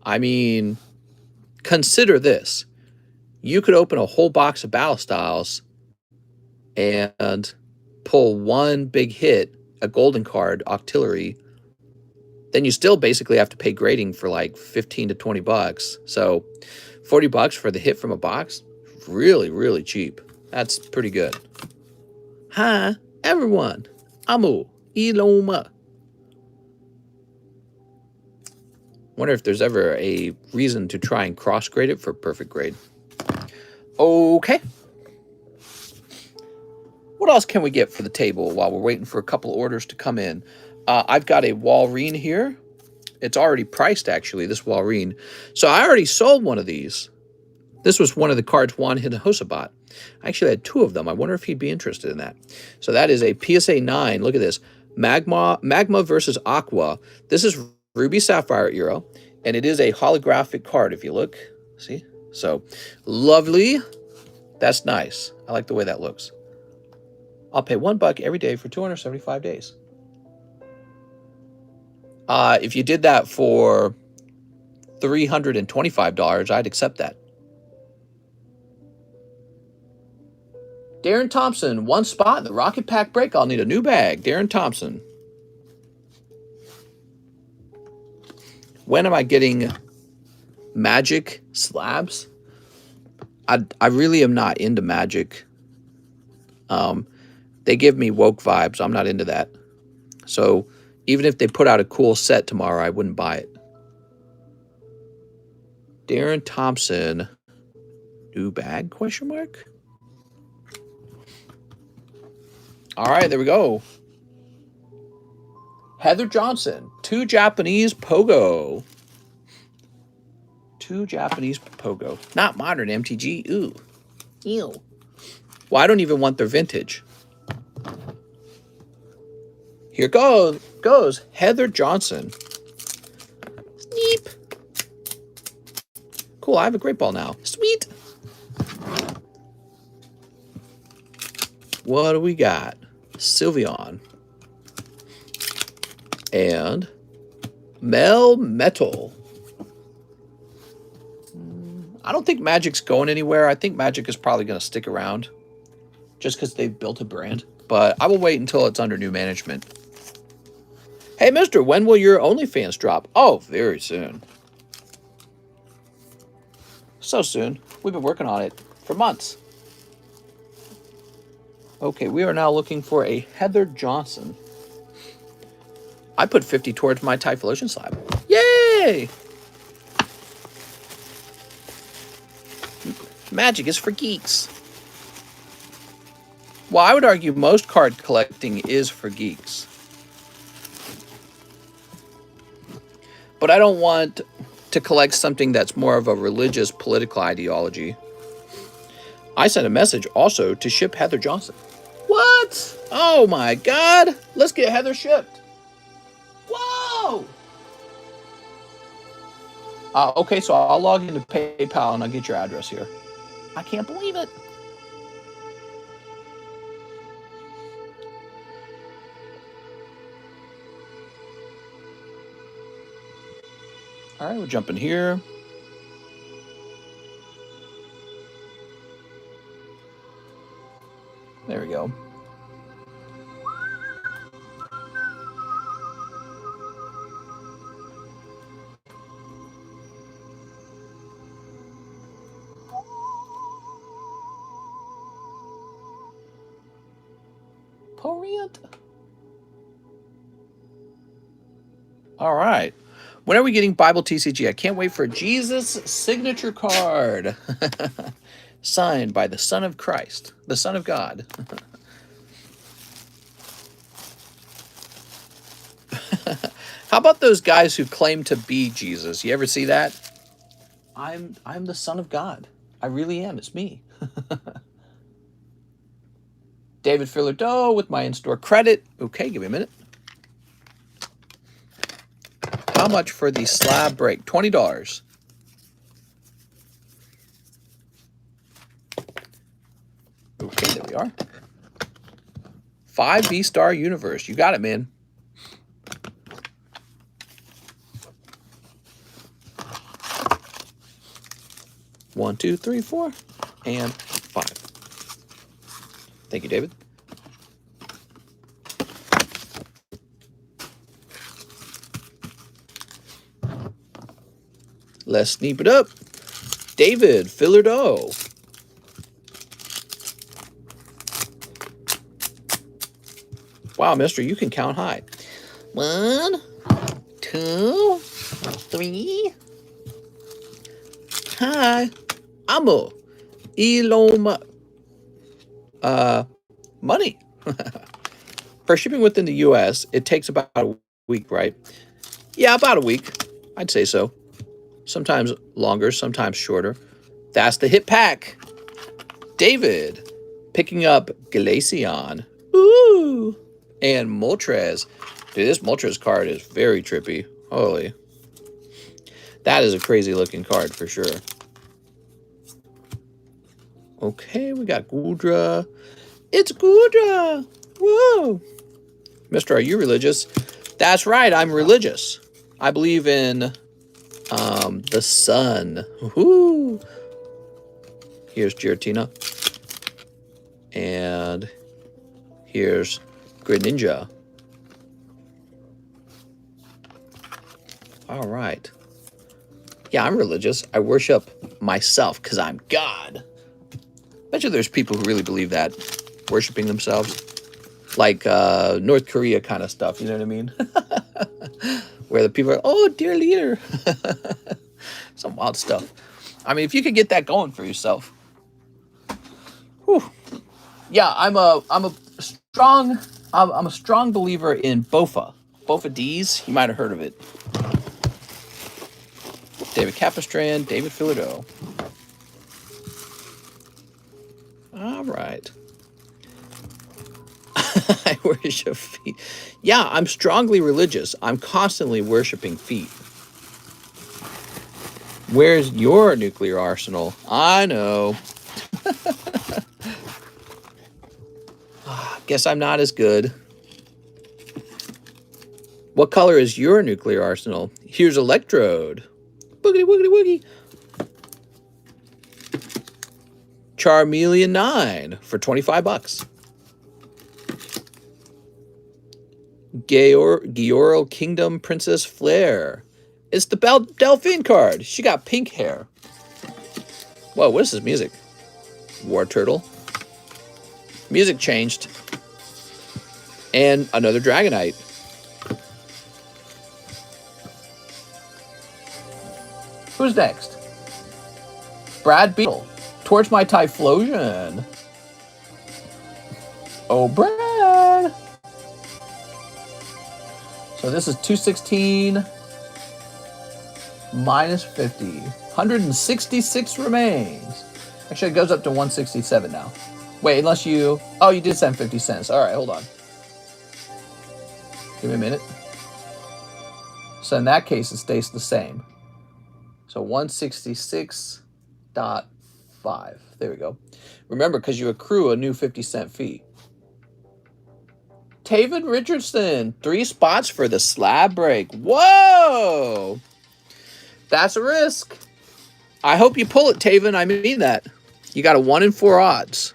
I mean, consider this. You could open a whole box of Battle Styles and pull one big hit, a golden card, Artillery. Then you still basically have to pay grading for like 15 to 20 bucks. So 40 bucks for the hit from a box, really, really cheap. That's pretty good. Hi, everyone. Amu Iloma. Wonder if there's ever a reason to try and cross-grade it for perfect grade. Okay. What else can we get for the table while we're waiting for a couple orders to come in? I've got a Walreen here. It's already priced, actually, this Walreen. So I already sold one of these. This was one of the cards Juan Hinojosa bought. I actually had two of them. I wonder if he'd be interested in that. So that is a PSA 9. Look at this. Magma versus Aqua. This is Ruby Sapphire era, and it is a holographic card if you look. See? So, lovely. That's nice. I like the way that looks. I'll pay $1 every day for 275 days. If you did that for $325, I'd accept that. Darren Thompson, one spot in the Rocket Pack break. I'll need a new bag. Darren Thompson. When am I getting Magic slabs? I really am not into Magic. They give me woke vibes. I'm not into that. So even if they put out a cool set tomorrow, I wouldn't buy it. Darren Thompson. New bag, question mark? All right, there we go. Heather Johnson. 2 Japanese Pogo. 2 Japanese Pogo. Not modern MTG. Ooh. Ew. Well, I don't even want their vintage. Here goes Heather Johnson. Sneep. Cool, I have a great ball now. Sweet. What do we got? Sylveon. And Melmetal. I don't think Magic's going anywhere. I think Magic is probably going to stick around just because they've built a brand. But I will wait until it's under new management. Hey, mister, when will your OnlyFans drop? Oh, very soon. So soon. We've been working on it for months. Okay, we are now looking for a Heather Johnson. I put 50 towards my Typhlosion slab. Yay! Magic is for geeks. Well, I would argue most card collecting is for geeks. But I don't want to collect something that's more of a religious, political ideology. I sent a message also to ship Heather Johnson. What? Oh my God. Let's get Heather shipped. Whoa! Okay, so I'll log into PayPal and I'll get your address here. I can't believe it. All right, we'll jump in here. There we go. Porient. All right. When are we getting Bible TCG? I can't wait for Jesus' signature card. Signed by the Son of Christ, the Son of God. How about those guys who claim to be Jesus? You ever see that? I'm the Son of God. I really am. It's me. David Fillardo with my in-store credit. Okay, give me a minute. How much for the slab break? $20. Okay, there we are. 5 Vstar Universe. You got it, man. One, two, three, 4, and 5. Thank you, David. Let's sneak it up. David Fillardo. Wow, mister, you can count high. 1, 2, 3. Hi. Amo. Eloma. Money. For shipping within the U.S., it takes about a week, right? Yeah, about a week. I'd say so. Sometimes longer, sometimes shorter. That's the hit pack. David picking up Glaceon. Ooh. And Moltres. Dude, this Moltres card is very trippy. Holy. That is a crazy looking card for sure. Okay, we got Gudra. It's Gudra. Whoa. Mister, are you religious? That's right, I'm religious. I believe in the sun. Woo. Here's Giratina. And here's Greninja. All right. Yeah, I'm religious. I worship myself because I'm God. Bet you there's people who really believe that, worshiping themselves. Like North Korea kind of stuff, you know what I mean? Where the people are, oh, dear leader. Some wild stuff. I mean, if you could get that going for yourself. Whew. Yeah, I'm a strong believer in Bofa. Bofa D's, you might have heard of it. David Capistran, David Fillardo. All right. I worship feet. Yeah, I'm strongly religious. I'm constantly worshiping feet. Where's your nuclear arsenal? I know. Guess I'm not as good. What color is your nuclear arsenal? Here's Electrode. Boogity, woogity, woogie. Charmeleon 9 for 25 bucks. Gyoril Kingdom Princess Flare. It's the Delphine card. She got pink hair. Whoa, what is this music? War Turtle. Music changed. And another Dragonite. Who's next? Brad Beetle. Towards my Typhlosion. Oh, Brad. So this is 216 minus 50. 166 remains. Actually, it goes up to 167 now. Wait, unless you... Oh, you did send 50 cents. All right, hold on. Give me a minute. So in that case, it stays the same. So 166.5. There we go. Remember, because you accrue a new 50-cent fee. Taven Richardson, 3 spots for the slab break. Whoa! That's a risk. I hope you pull it, Taven. I mean that. You got a 1 in 4 odds.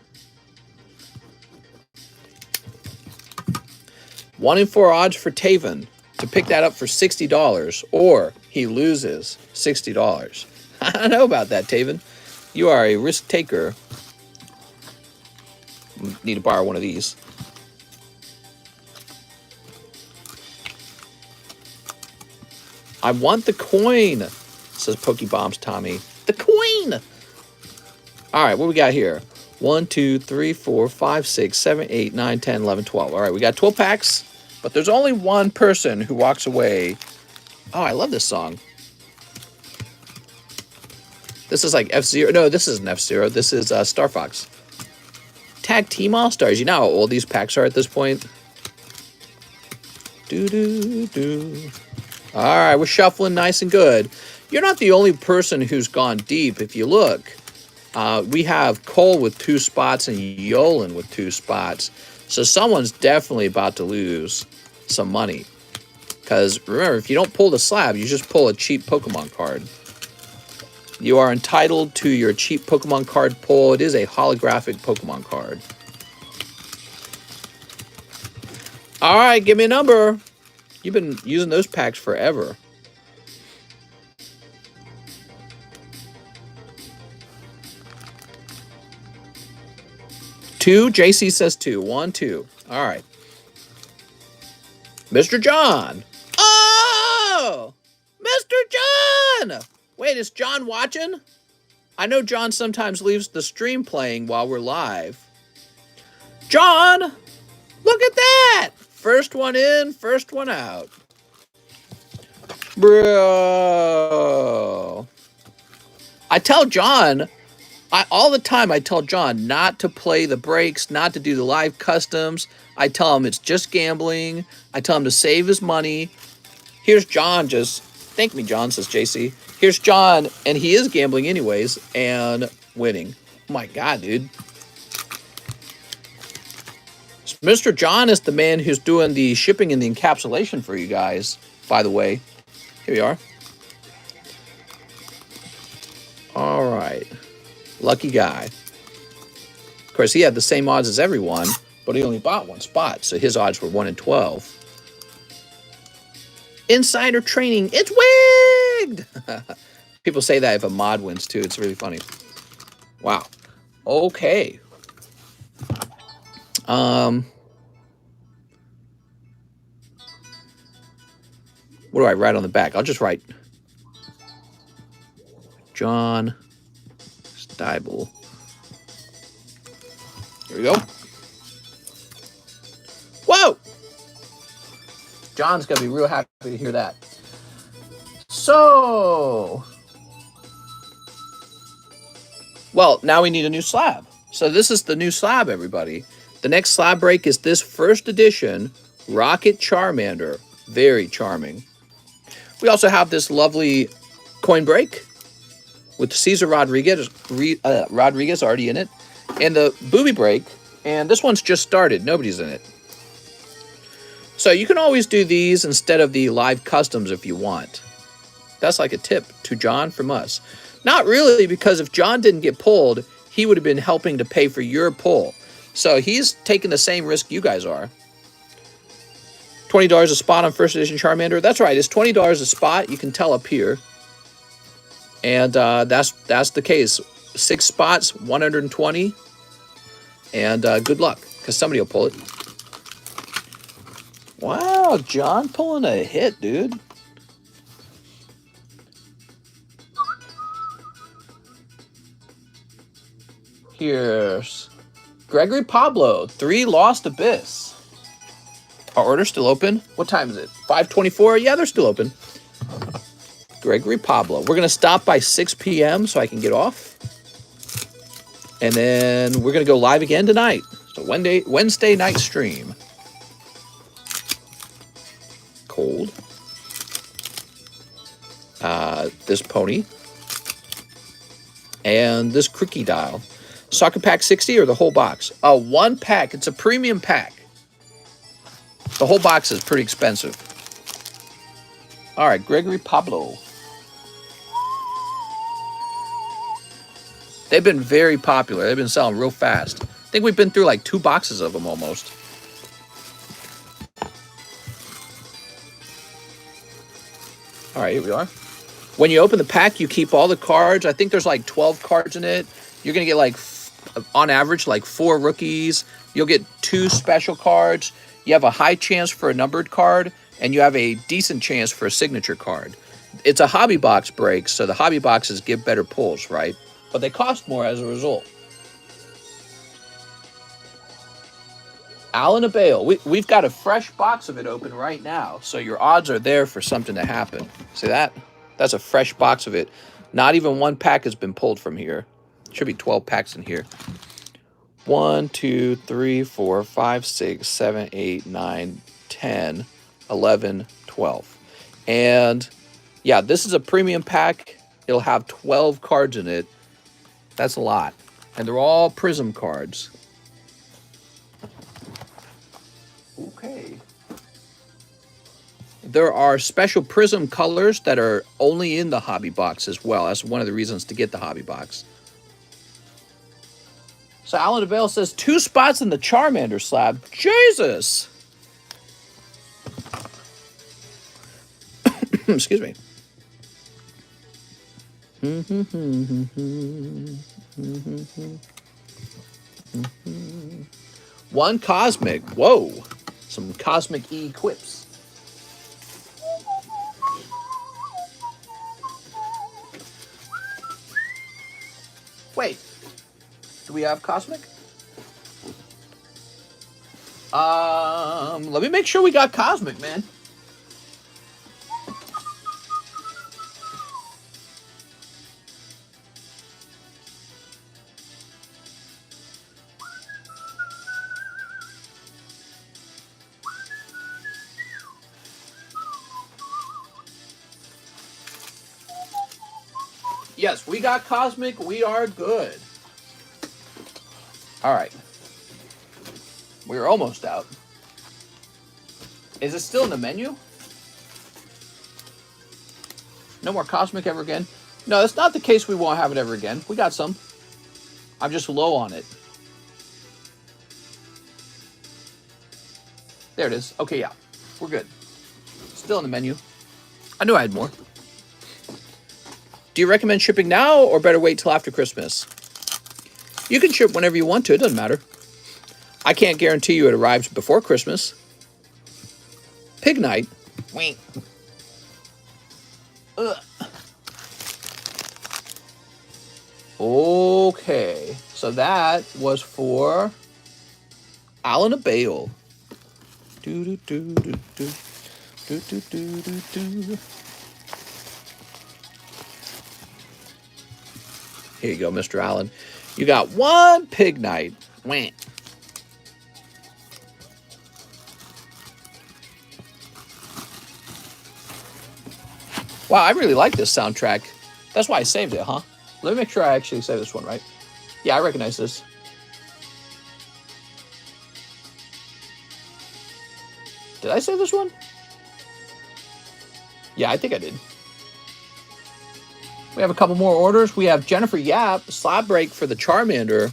1 in 4 odds for Taven to pick that up for $60, or he loses $60. I don't know about that, Taven. You are a risk taker. Need to borrow one of these. I want the coin, says Pokebombs Tommy. The coin! All right, what we got here? 1, 2, 3, 4, 5, 6, 7, 8, 9, 10, 11, 12. All right, we got 12 packs, but there's only one person who walks away. Oh, I love this song. This is like F-Zero. No, this isn't F-Zero. This is Star Fox. Tag Team All-Stars. You know how old these packs are at this point? Do-do-do. All right, we're shuffling nice and good. You're not the only person who's gone deep. If you look, we have Cole with 2 spots and Yolan with 2 spots. So someone's definitely about to lose some money. Because remember, if you don't pull the slab, you just pull a cheap Pokemon card. You are entitled to your cheap Pokemon card pull. It is a holographic Pokemon card. All right, give me a number. You've been using those packs forever. Two. JC says 2. 1, 2. All right. Mr. John. Oh! Mr. John! Wait, is John watching? I know John sometimes leaves the stream playing while we're live. John! Look at that! First one in, first one out. Bro. I tell John, all the time I tell John not to play the breaks, not to do the live customs. I tell him it's just gambling. I tell him to save his money. Here's John just, thank me John, says JC. Here's John, and he is gambling anyways, and winning. Oh my God, dude. Mr. John is the man who's doing the shipping and the encapsulation for you guys, by the way. Here we are. All right. Lucky guy. Of course, he had the same odds as everyone, but he only bought 1 spot, so his odds were 1 in 12. Insider training. It's wigged! People say that if a mod wins, too. It's really funny. Wow. Okay. What do I write on the back? I'll just write John Steibel. Here we go. Whoa! John's going to be real happy to hear that. So, well, now we need a new slab. So this is the new slab, everybody. The next slab break is this first edition Rocket Charmander. Very charming. We also have this lovely coin break with Cesar Rodriguez already in it. And the booby break. And this one's just started. Nobody's in it. So you can always do these instead of the live customs if you want. That's like a tip to John from us. Not really, because if John didn't get pulled, he would have been helping to pay for your pull. So he's taking the same risk you guys are. $20 a spot on first edition Charmander. That's right, it's $20 a spot. You can tell up here. And that's the case. 6 spots, 120. And good luck, because somebody will pull it. Wow, John pulling a hit, dude. Here's Gregory Pablo, 3 Lost Abyss. Our order's still open. What time is it? 5:24? Yeah, they're still open. Gregory Pablo. We're going to stop by 6 p.m. so I can get off. And then we're going to go live again tonight. So Wednesday night stream. Cold. This pony. And this crocodile. Soccer pack 60 or the whole box? 1 pack. It's a premium pack. The whole box is pretty expensive. All right, Gregory Pablo. They've been very popular. They've been selling real fast. I think we've been through like 2 boxes of them almost. All right, here we are. When you open the pack, you keep all the cards. I think there's like 12 cards in it. You're going to get like, on average, like 4 rookies. You'll get 2 special cards. You have a high chance for a numbered card, and you have a decent chance for a signature card. It's a hobby box break, so the hobby boxes give better pulls, right? But they cost more as a result. Alan Bale. We've got a fresh box of it open right now, so your odds are there for something to happen. See that? That's a fresh box of it. Not even 1 pack has been pulled from here. Should be 12 packs in here. 1, 2, 3, 4, 5, 6, 7, 8, 9, 10, 11, 12. And yeah, this is a premium pack. It'll have 12 cards in it. That's a lot. And they're all Prism cards. Okay. There are special Prism colors that are only in the hobby box as well. That's one of the reasons to get the hobby box. So Alan DeVale says 2 spots in the Charmander slab. Jesus! Excuse me. One cosmic. Whoa. Some cosmic equips. Wait. Do we have cosmic? Let me make sure we got cosmic, man. Yes, we got cosmic. We are good. All right. We're almost out. Is it still in the menu? No more cosmic ever again? No, that's not the case. We won't have it ever again. We got some. I'm just low on it. There it is. Okay, yeah. We're good. Still in the menu. I knew I had more. Do you recommend shipping now or better wait till after Christmas? You can ship whenever you want to. It doesn't matter. I can't guarantee you it arrives before Christmas. Pig night. Wait. Okay. So that was for Alan Bale. Do do do do do do do do do do. Here you go, Mr. Allen. You got 1 pig night. Wah. Wow, I really like this soundtrack. That's why I saved it, huh? Let me make sure I actually saved this one, right? Yeah, I recognize this. Did I save this one? Yeah, I think I did. We have a couple more orders. We have Jennifer Yap, slab break for the Charmander.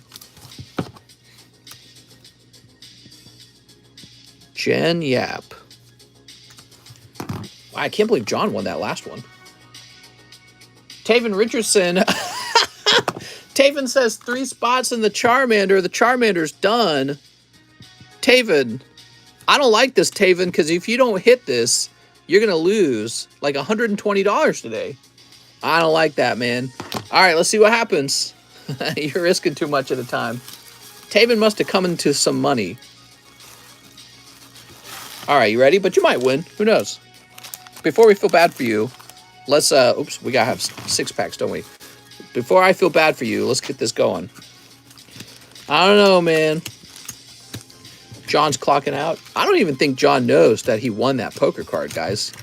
Jen Yap. Wow, I can't believe John won that last one. Taven Richardson. Taven says 3 spots in the Charmander. The Charmander's done. Taven, I don't like this, Taven, because if you don't hit this, you're going to lose like $120 today. I don't like that, man. All right, let's see what happens. You're risking too much at a time. Taven must have come into some money. All right, you ready? But you might win. Who knows? Before we feel bad for you, let's, oops, we got to have 6 packs, don't we? Before I feel bad for you, let's get this going. I don't know, man. John's clocking out. I don't even think John knows that he won that poker card, guys.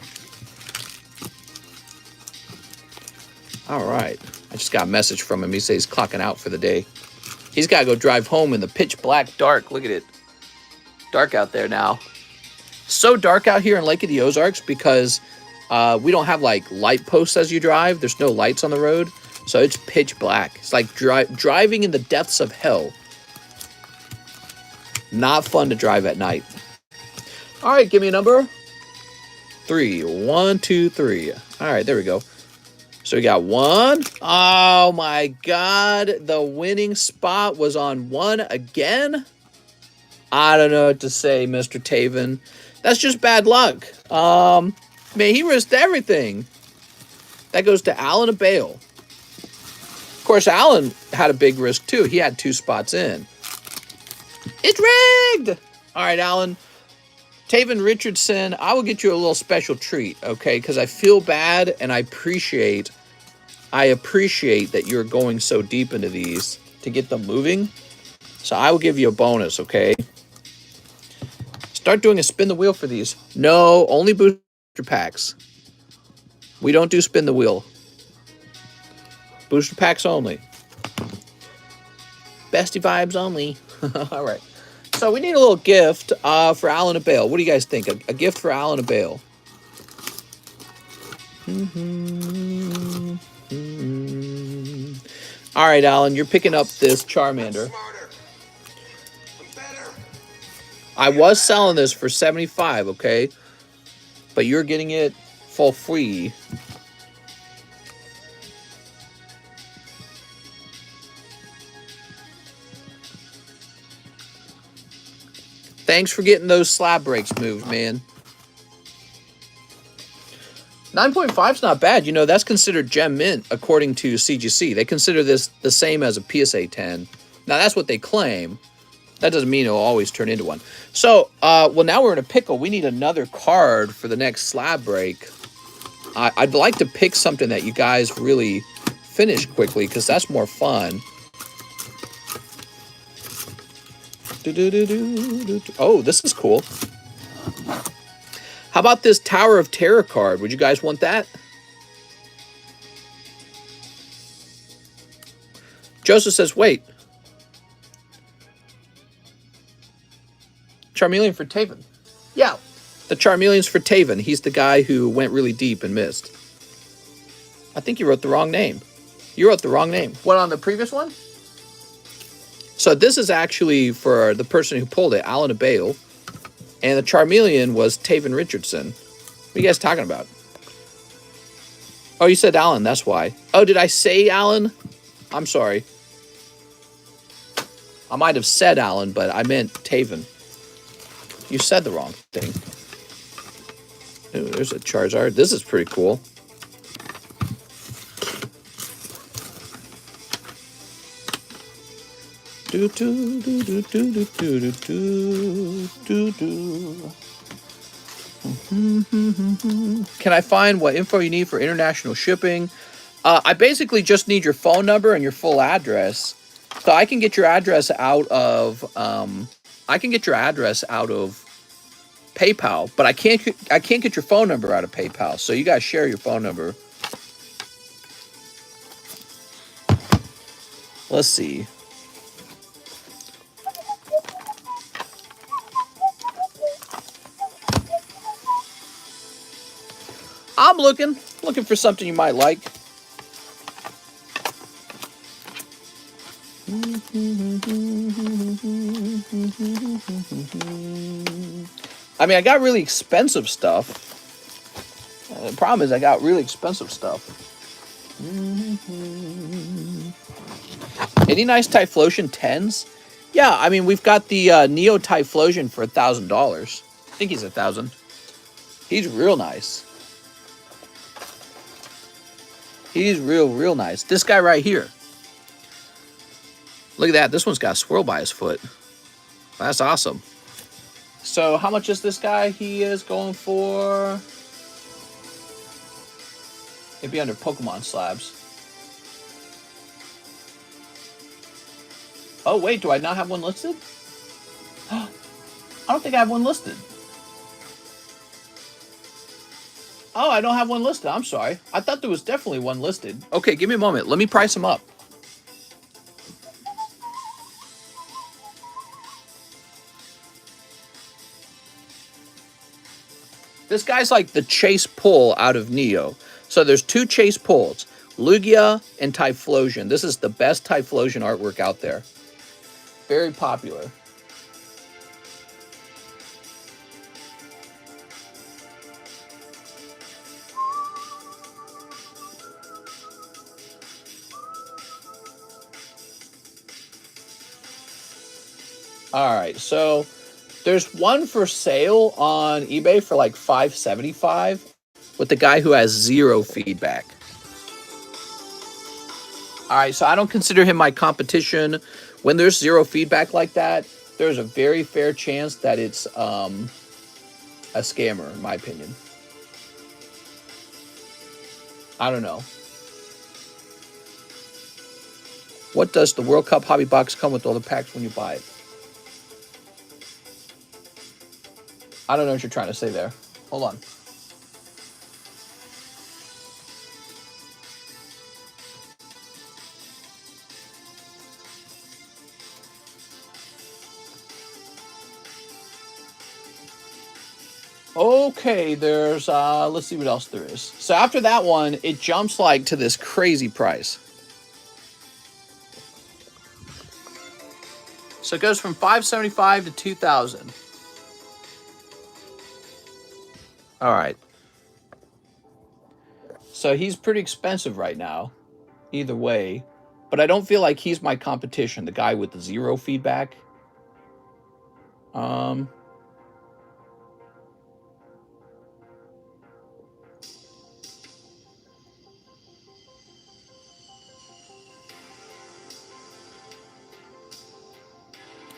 All right. I just got a message from him. He says he's clocking out for the day. He's got to go drive home in the pitch black dark. Look at it. Dark out there now. So dark out here in Lake of the Ozarks because we don't have like light posts as you drive. There's no lights on the road. So it's pitch black. It's like driving in the depths of hell. Not fun to drive at night. All right, give me a number. 3. 1, 2, 3. All right, there we go. So we got 1. Oh my God. The winning spot was on 1 again. I don't know what to say, Mr. Taven. That's just bad luck. Man, he risked everything. That goes to Alan of Bale. Of course, Alan had a big risk too. He had 2 spots in. It's rigged! All right, Alan. Taven Richardson, I will get you a little special treat, okay? Because I feel bad and I appreciate that you're going so deep into these to get them moving. So I will give you a bonus, okay? Start doing a spin the wheel for these. No, only booster packs. We don't do spin the wheel. Booster packs only. Bestie vibes only. All right. So we need a little gift for Alan of Bale. What do you guys think? A gift for Alan of Bale. All right, Alan, you're picking up this Charmander. I was selling this for $75, okay? But you're getting it for free. Thanks for getting those slab breaks moved, man. 9.5 is not bad. You know, that's considered gem mint according to CGC. They consider this the same as a PSA 10. Now, that's what they claim. That doesn't mean it'll always turn into one. So, well, now we're in a pickle. We need another card for the next slab break. I'd like to pick something that you guys really finish quickly because that's more fun. Oh, this is cool. How about this Tower of Terror card? Would you guys want that? Joseph says, wait. Charmeleon for Taven. Yeah, the Charmeleon's for Taven. He's the guy who went really deep and missed. I think you wrote the wrong name. You wrote the wrong name. What, on the previous one? So this is actually for the person who pulled it, Alan of Bale. And the Charmeleon was Taven Richardson. What are you guys talking about? Oh, you said Alan, that's why. Oh, did I say Alan? I'm sorry. I might have said Alan, but I meant Taven. You said the wrong thing. Ooh, there's a Charizard. This is pretty cool. Can I find what info you need for international shipping? I basically just need your phone number and your full address. So I can get your address out of PayPal, but I can't get your phone number out of PayPal. So you guys share your phone number. Let's see. I'm looking for something you might like. I mean, I got really expensive stuff. The problem is I got really expensive stuff. Any nice Typhlosion 10s? Yeah, I mean, we've got the Neo Typhlosion for $1,000. I think he's 1,000. He's real nice. He's real nice. This guy right here. Look at that. This one's got a squirrel by his foot. That's awesome. So how much is this guy? He is going for... It'd be under Pokemon slabs. Oh, wait. Do I not have one listed? I don't think I have one listed. Oh, I don't have one listed. I'm sorry. I thought there was definitely one listed. Okay, give me a moment. Let me price them up. This guy's like the chase pull out of Neo. So there's 2 chase pulls. YUGIOH and Typhlosion. This is the best Typhlosion artwork out there. Very popular. All right, so there's one for sale on eBay for like $5.75 with the guy who has 0 feedback. All right, so I don't consider him my competition. When there's 0 feedback like that, there's a very fair chance that it's a scammer, in my opinion. I don't know. What does the World Cup hobby box come with all the packs when you buy it? I don't know what you're trying to say there. Hold on. Okay, there's, let's see what else there is. So after that one, it jumps like to this crazy price. So it goes from $5.75 to $2,000. All right. So he's pretty expensive right now, either way. But I don't feel like he's my competition, the guy with the 0 feedback.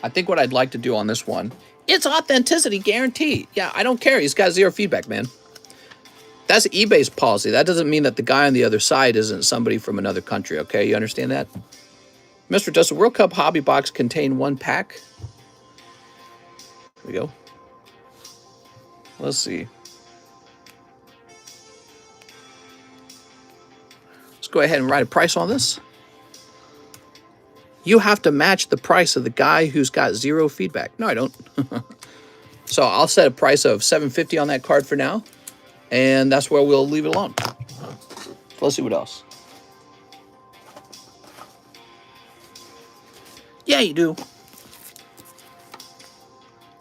I think what I'd like to do on this one, it's authenticity guaranteed. Yeah, I don't care. He's got 0 feedback, man. That's eBay's policy. That doesn't mean that the guy on the other side isn't somebody from another country, okay? You understand that? Mister, does the World Cup hobby box contain 1 pack? Here we go. Let's see. Let's go ahead and write a price on this. You have to match the price of the guy who's got 0 feedback. No, I don't. So I'll set a price of $7.50 on that card for now. And that's where we'll leave it alone. So let's see what else. Yeah, you do.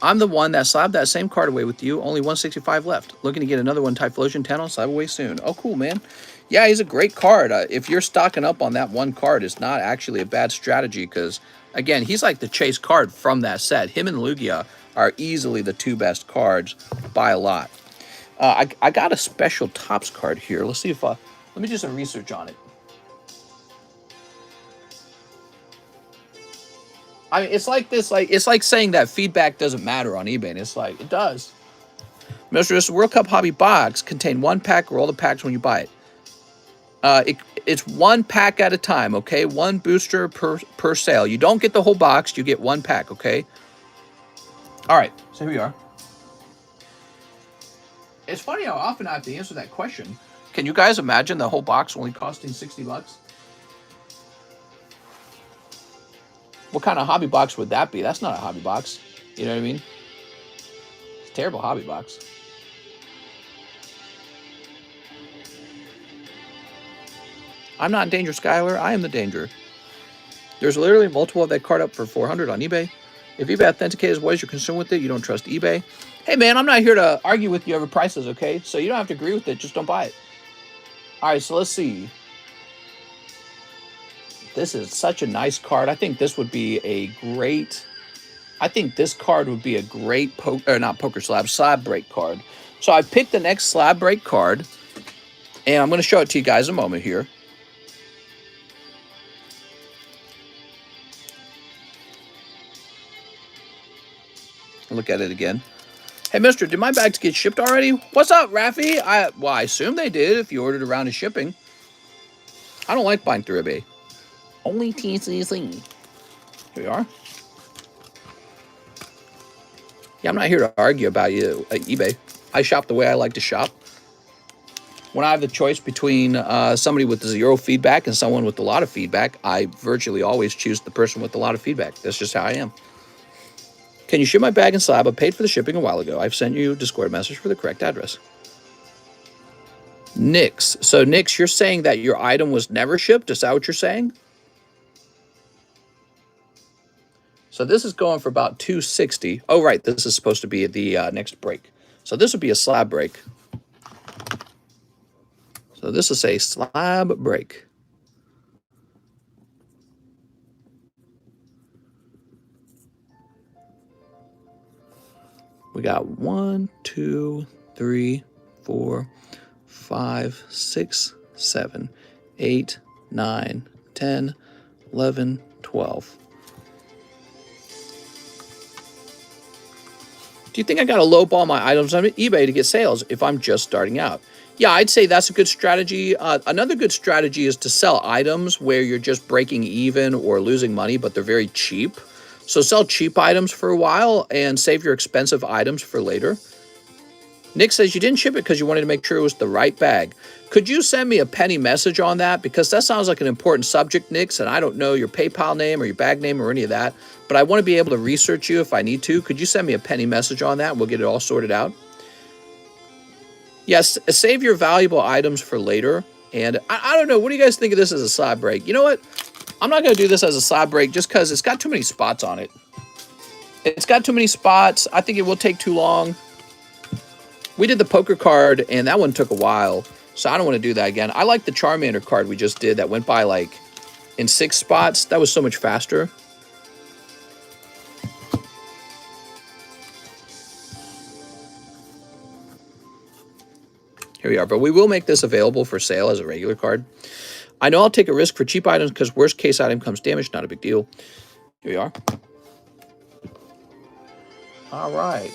I'm the one that slabbed that same card away with you. Only 165 left. Looking to get another one Typhlosion 10 on SLAB-AWAY soon. Oh, cool, man. Yeah, he's a great card. If you're stocking up on that one card, it's not actually a bad strategy because, again, he's like the chase card from that set. Him and YUGIOH are easily the 2 best cards by a lot. I got a special Topps card here. Let's see if let me do some research on it. I mean, it's like this, it's like saying that feedback doesn't matter on eBay, and it's like, it does. Mister, this World Cup hobby box contain 1 pack or all the packs when you buy it. It's 1 pack at a time, okay? 1 booster per sale. You don't get the whole box, you get 1 pack, okay? All right, so here we are. It's funny how often I have to answer that question. Can you guys imagine the whole box only costing 60 bucks? What kind of hobby box would that be? That's not a hobby box. You know what I mean? It's a terrible hobby box. I'm not in danger, Skylar. I am the danger. There's literally multiple of that card up for 400 on eBay. If eBay authenticates what is your concern with it, you don't trust eBay. Hey, man, I'm not here to argue with you over prices, okay? So you don't have to agree with it. Just don't buy it. All right, so let's see. This is such a nice card. I think this would be a great... I think this card would be a great slab break card. So I picked the next slab break card, and I'm going to show it to you guys in a moment here. Look at it again. Hey, mister, did my bags get shipped already? What's up, Raffy? Well, I assume they did if you ordered a round of shipping. I don't like buying through eBay. Only TCC. Here we are. Yeah, I'm not here to argue about you at eBay. I shop the way I like to shop. When I have the choice between somebody with 0 feedback and someone with a lot of feedback, I virtually always choose the person with a lot of feedback. That's just how I am. Can you ship my bag in slab? I paid for the shipping a while ago. I've sent you a Discord message for the correct address. Nix. So Nix, you're saying that your item was never shipped? Is that what you're saying? So this is going for about 260. Oh, right. This is supposed to be the next break. So this would be a slab break. So this is a slab break. We got 1, 2, 3, 4, 5, 6, 7, 8, 9, 10, 11, 12. Do you think I got to lowball my items on eBay to get sales if I'm just starting out? Yeah, I'd say that's a good strategy. Another good strategy is to sell items where you're just breaking even or losing money, but they're very cheap. So sell cheap items for a while and save your expensive items for later. Nick says you didn't ship it because you wanted to make sure it was the right bag. Could you send me a penny message on that? Because that sounds like an important subject, Nick, and I don't know your PayPal name or your bag name or any of that, but I want to be able to research you if I need to. Could you send me a penny message on that and we'll get it all sorted out? Yes, save your valuable items for later. And I don't know, what do you guys think of this as a slab break? You know what? I'm not going to do this as a slab break just because it's got too many spots on it. It's got too many spots. I think it will take too long. We did the poker card, and that one took a while, so I don't want to do that again. I like the Charmander card we just did that went by, like, in 6 spots. That was so much faster. Here we are, but we will make this available for sale as a regular card. I know I'll take a risk for cheap items because worst case item comes damaged, not a big deal. Here we are. All right.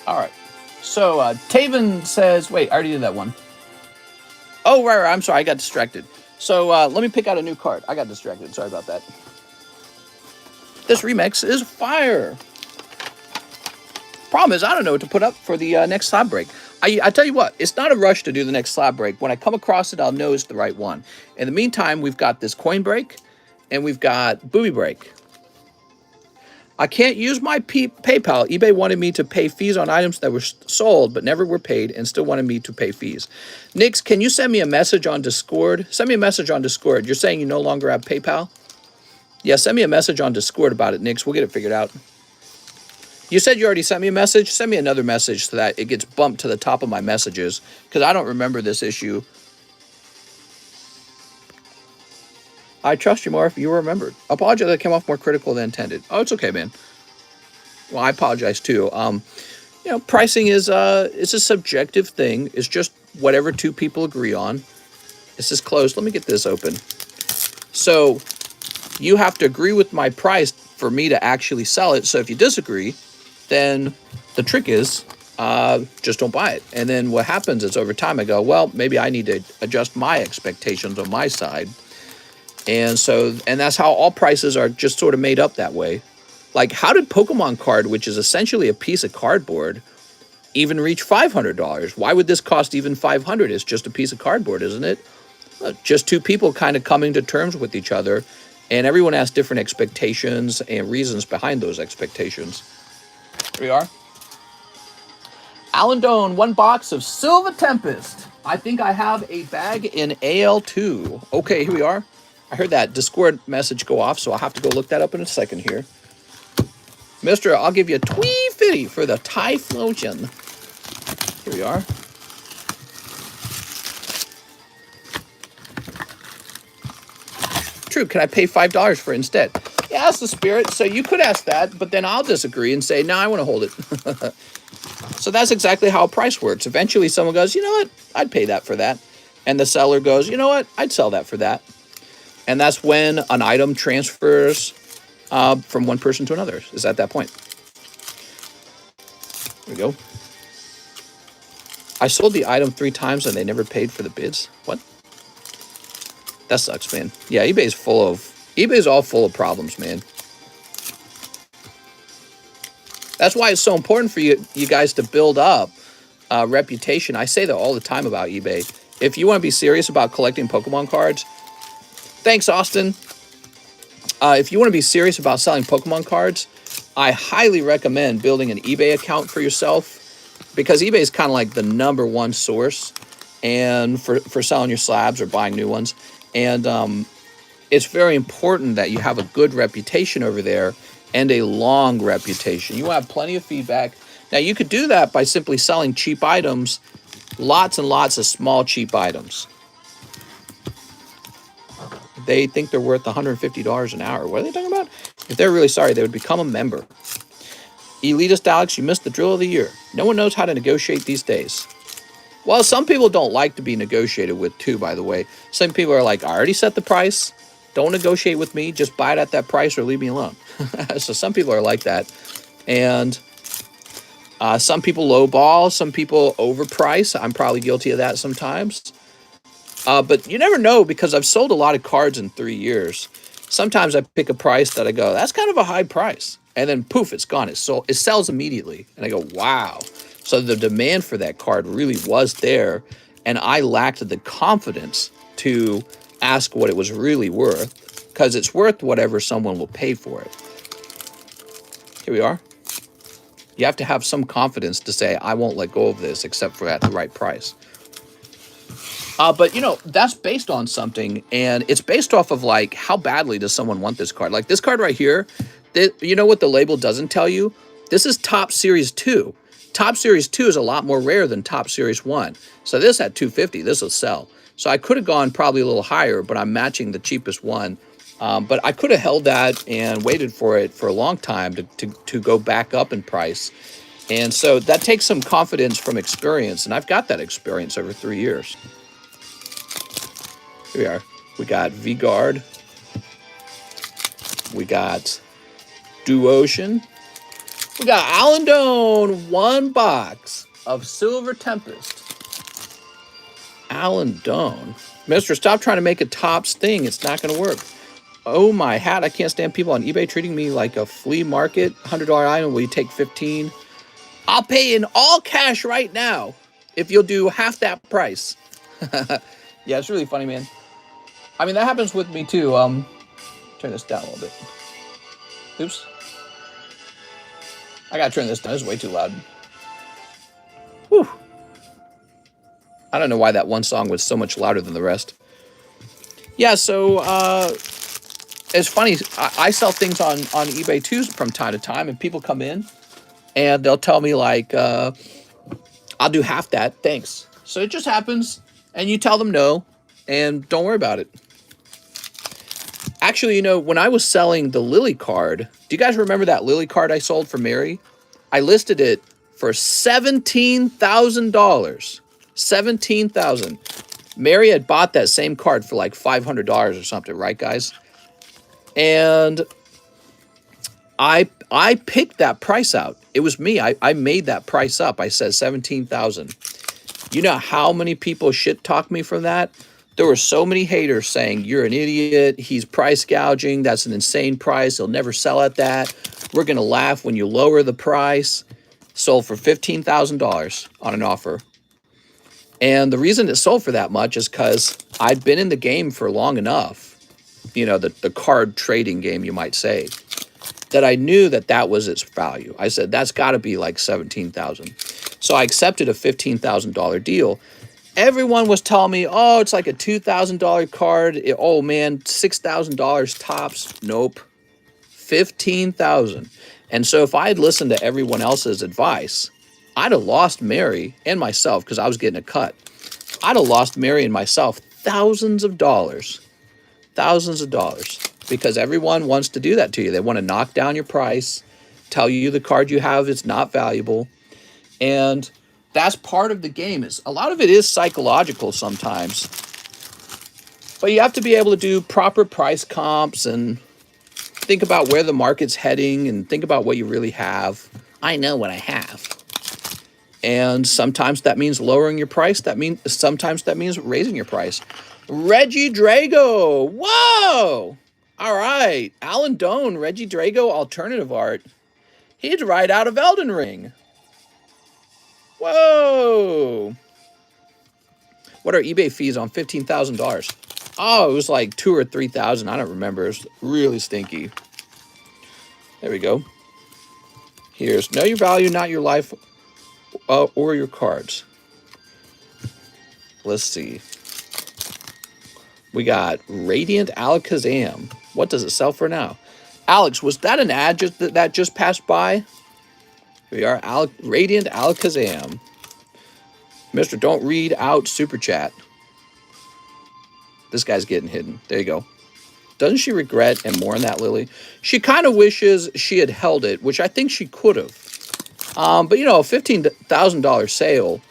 All right. So Taven says, wait, I already did that one. Oh, right. I'm sorry. I got distracted. So let me pick out a new card. I got distracted. Sorry about that. This remix is fire. Problem is, I don't know what to put up for the next slab break. I tell you what, it's not a rush to do the next slab break. When I come across it, I'll know it's the right one. In the meantime, we've got this coin break, and we've got booby break. I can't use my PayPal. eBay wanted me to pay fees on items that were sold but never were paid and still wanted me to pay fees. Nix, can you send me a message on Discord? Send me a message on Discord. You're saying you no longer have PayPal? Yeah, send me a message on Discord about it, Nix. We'll get it figured out. You said you already sent me a message. Send me another message so that it gets bumped to the top of my messages because I don't remember this issue. I trust you more if you remembered. I apologize that I came off more critical than intended. Oh, it's okay, man. Well, I apologize too. You know, pricing is it's a subjective thing. It's just whatever two people agree on. This is closed. Let me get this open. So you have to agree with my price for me to actually sell it. So if you disagree, then the trick is just don't buy it. And then what happens is over time I go, well, maybe I need to adjust my expectations on my side. And that's how all prices are just sort of made up that way. Like, how did Pokemon card, which is essentially a piece of cardboard, even reach $500? Why would this cost even $500? It's just a piece of cardboard, isn't it? Just two people kind of coming to terms with each other, and everyone has different expectations and reasons behind those expectations. Here we are. Alan Doan, 1 box of Silver Tempest. I think I have a bag in AL2. Okay, here we are. I heard that Discord message go off, so I'll have to go look that up in a second here. Mister, I'll give you a $2.50 for the Typhlosion. Here we are. True, can I pay $5 for it instead? Yeah, that's the spirit. So you could ask that, but then I'll disagree and say, no, I want to hold it. So that's exactly how a price works. Eventually someone goes, you know what? I'd pay that for that. And the seller goes, you know what? I'd sell that for that. And that's when an item transfers from one person to another, is at that point. There we go. I sold the item 3 times and they never paid for the bids. What? That sucks, man. Yeah, eBay's all full of problems, man. That's why it's so important for you guys to build up reputation. I say that all the time about eBay. If you want to be serious about collecting Pokemon cards, thanks, Austin. If you want to be serious about selling Pokemon cards, I highly recommend building an eBay account for yourself, because eBay is kind of like the #1 source and for selling your slabs or buying new ones. And it's very important that you have a good reputation over there and a long reputation. You have plenty of feedback. Now, you could do that by simply selling cheap items, lots and lots of small cheap items. They think they're worth $150 an hour. What are they talking about? If they're really sorry, they would become a member. Elitist Alex, you missed the drill of the year. No one knows how to negotiate these days. Well, some people don't like to be negotiated with too, by the way. Some people are like, I already set the price. Don't negotiate with me. Just buy it at that price or leave me alone. So some people are like that. And some people lowball. Some people overprice. I'm probably guilty of that sometimes. But you never know, because I've sold a lot of cards in 3 years. Sometimes I pick a price that I go, that's kind of a high price. And then poof, it's gone. It sells immediately. And I go, wow. So the demand for that card really was there. And I lacked the confidence to ask what it was really worth, because it's worth whatever someone will pay for it. Here we are. You have to have some confidence to say, I won't let go of this except for at the right price. But, you know, that's based on something, and it's based off of, like, how badly does someone want this card? Like, this card right here, you know what the label doesn't tell you? This is Top Series 2. Top Series 2 is a lot more rare than Top Series 1. So this at $250, this will sell. So I could have gone probably a little higher, but I'm matching the cheapest one. But I could have held that and waited for it for a long time to go back up in price. And so that takes some confidence from experience, and I've got that experience over 3 years. Here we are. We got V-Guard. We got Duocean. We got Allendone, 1 box of Silver Tempest. Allendone. Mister, stop trying to make a tops thing. It's not going to work. Oh my hat. I can't stand people on eBay treating me like a flea market. $100 item. Will you take 15? I'll pay in all cash right now if you'll do half that price. Yeah, it's really funny, man. I mean, that happens with me too. Turn this down a little bit. Oops. I gotta turn this down. This is way too loud. Whew. I don't know why that one song was so much louder than the rest. Yeah, so it's funny. I sell things on eBay too from time to time, and people come in and they'll tell me like, I'll do half that, thanks. So it just happens, and you tell them no, and don't worry about it. Actually, you know, when I was selling the Lily card, do you guys remember that Lily card I sold for Mary? I listed it for $17,000. $17,000. Mary had bought that same card for like $500 or something, right, guys? And I picked that price out. It was me. I made that price up. I said $17,000. You know how many people shit talked me from that? There were so many haters saying, you're an idiot, he's price gouging, that's an insane price, he'll never sell at that. We're going to laugh when you lower the price. Sold for $15,000 on an offer. And the reason it sold for that much is because I'd been in the game for long enough, you know, the card trading game, you might say, that I knew that that was its value. I said, that's got to be like $17,000. So I accepted a $15,000 deal. Everyone was telling me, oh, it's like a $2,000 card. Oh, man, $6,000 tops. Nope. $15,000. And so if I had listened to everyone else's advice, I'd have lost Mary and myself, because I was getting a cut. I'd have lost Mary and myself thousands of dollars. Thousands of dollars. Because everyone wants to do that to you. They want to knock down your price, tell you the card you have is not valuable. And that's part of the game. A lot of it is psychological sometimes. But you have to be able to do proper price comps and think about where the market's heading and think about what you really have. I know what I have. And sometimes that means lowering your price. Sometimes that means raising your price. Reggie Drago. Whoa. All right. Alan Doan, Reggie Drago, alternative art. He'd right out of Elden Ring. Whoa. What are eBay fees on $15,000? Oh, it was like $2,000 or $3,000. I don't remember. It's really stinky. There we go. Here's know your value, not your life or your cards. Let's see. We got Radiant Alakazam. What does it sell for now? Alex, was that an ad that just passed by? Here we are. Radiant Alakazam. Mr. Don't read out super chat. This guy's getting hidden. There you go. Doesn't she regret and mourn that Lily? She kind of wishes she had held it, which I think she could have. But you know, a $15,000 sale,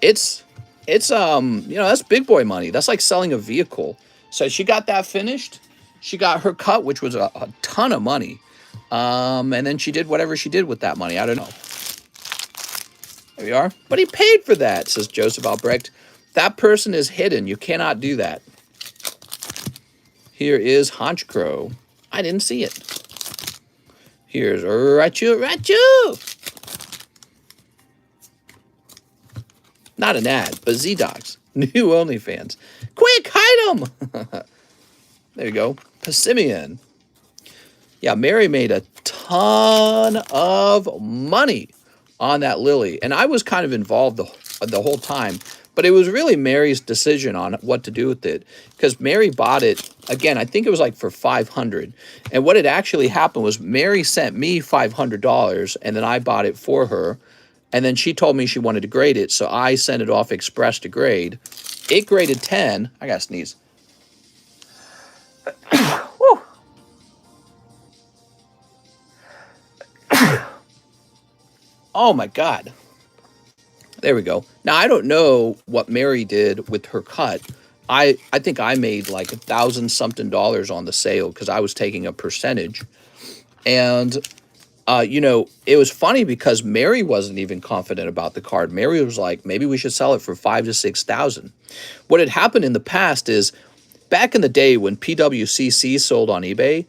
it's you know, that's big boy money. That's like selling a vehicle. So she got that finished. She got her cut, which was a ton of money. And then she did whatever she did with that money. I don't know. There we are. But he paid for that, says Joseph Albrecht. That person is hidden. You cannot do that. Here is Honchcrow. I didn't see it. Here's Rachu. Not an ad, but Z-Dogs. New OnlyFans. Quick, hide them! There you go. Passimian. Yeah, Mary made a ton of money on that Lily. And I was kind of involved the whole time. But it was really Mary's decision on what to do with it. Because Mary bought it, again, I think it was like for $500. And what had actually happened was Mary sent me $500 and then I bought it for her. And then she told me she wanted to grade it. So I sent it off express to grade. It graded 10. I gotta sneeze. Oh my God. There we go. Now, I don't know what Mary did with her cut. I think I made like $1,000-something on the sale because I was taking a percentage. And, you know, it was funny because Mary wasn't even confident about the card. Mary was like, maybe we should sell it for $5,000 to $6,000. What had happened in the past is back in the day when PWCC sold on eBay,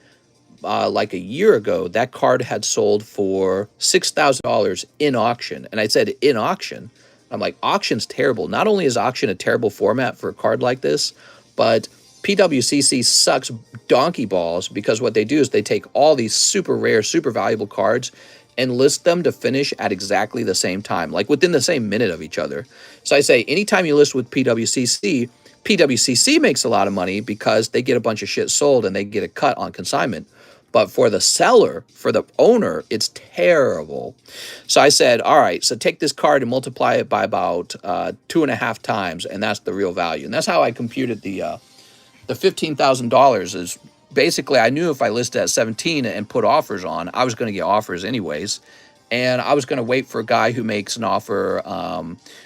like a year ago, that card had sold for $6,000 in auction. And I said in auction. I'm like, auction's terrible. Not only is auction a terrible format for a card like this, but PWCC sucks donkey balls because what they do is they take all these super rare, super valuable cards and list them to finish at exactly the same time, like within the same minute of each other. So I say, anytime you list with PWCC, PWCC makes a lot of money because they get a bunch of shit sold and they get a cut on consignment. But for the seller, for the owner, it's terrible. So I said, all right, so take this card and multiply it by about 2.5 times, and that's the real value. And that's how I computed the $15,000 is basically I knew if I listed at 17 and put offers on, I was going to get offers anyways. And I was going to wait for a guy who makes an offer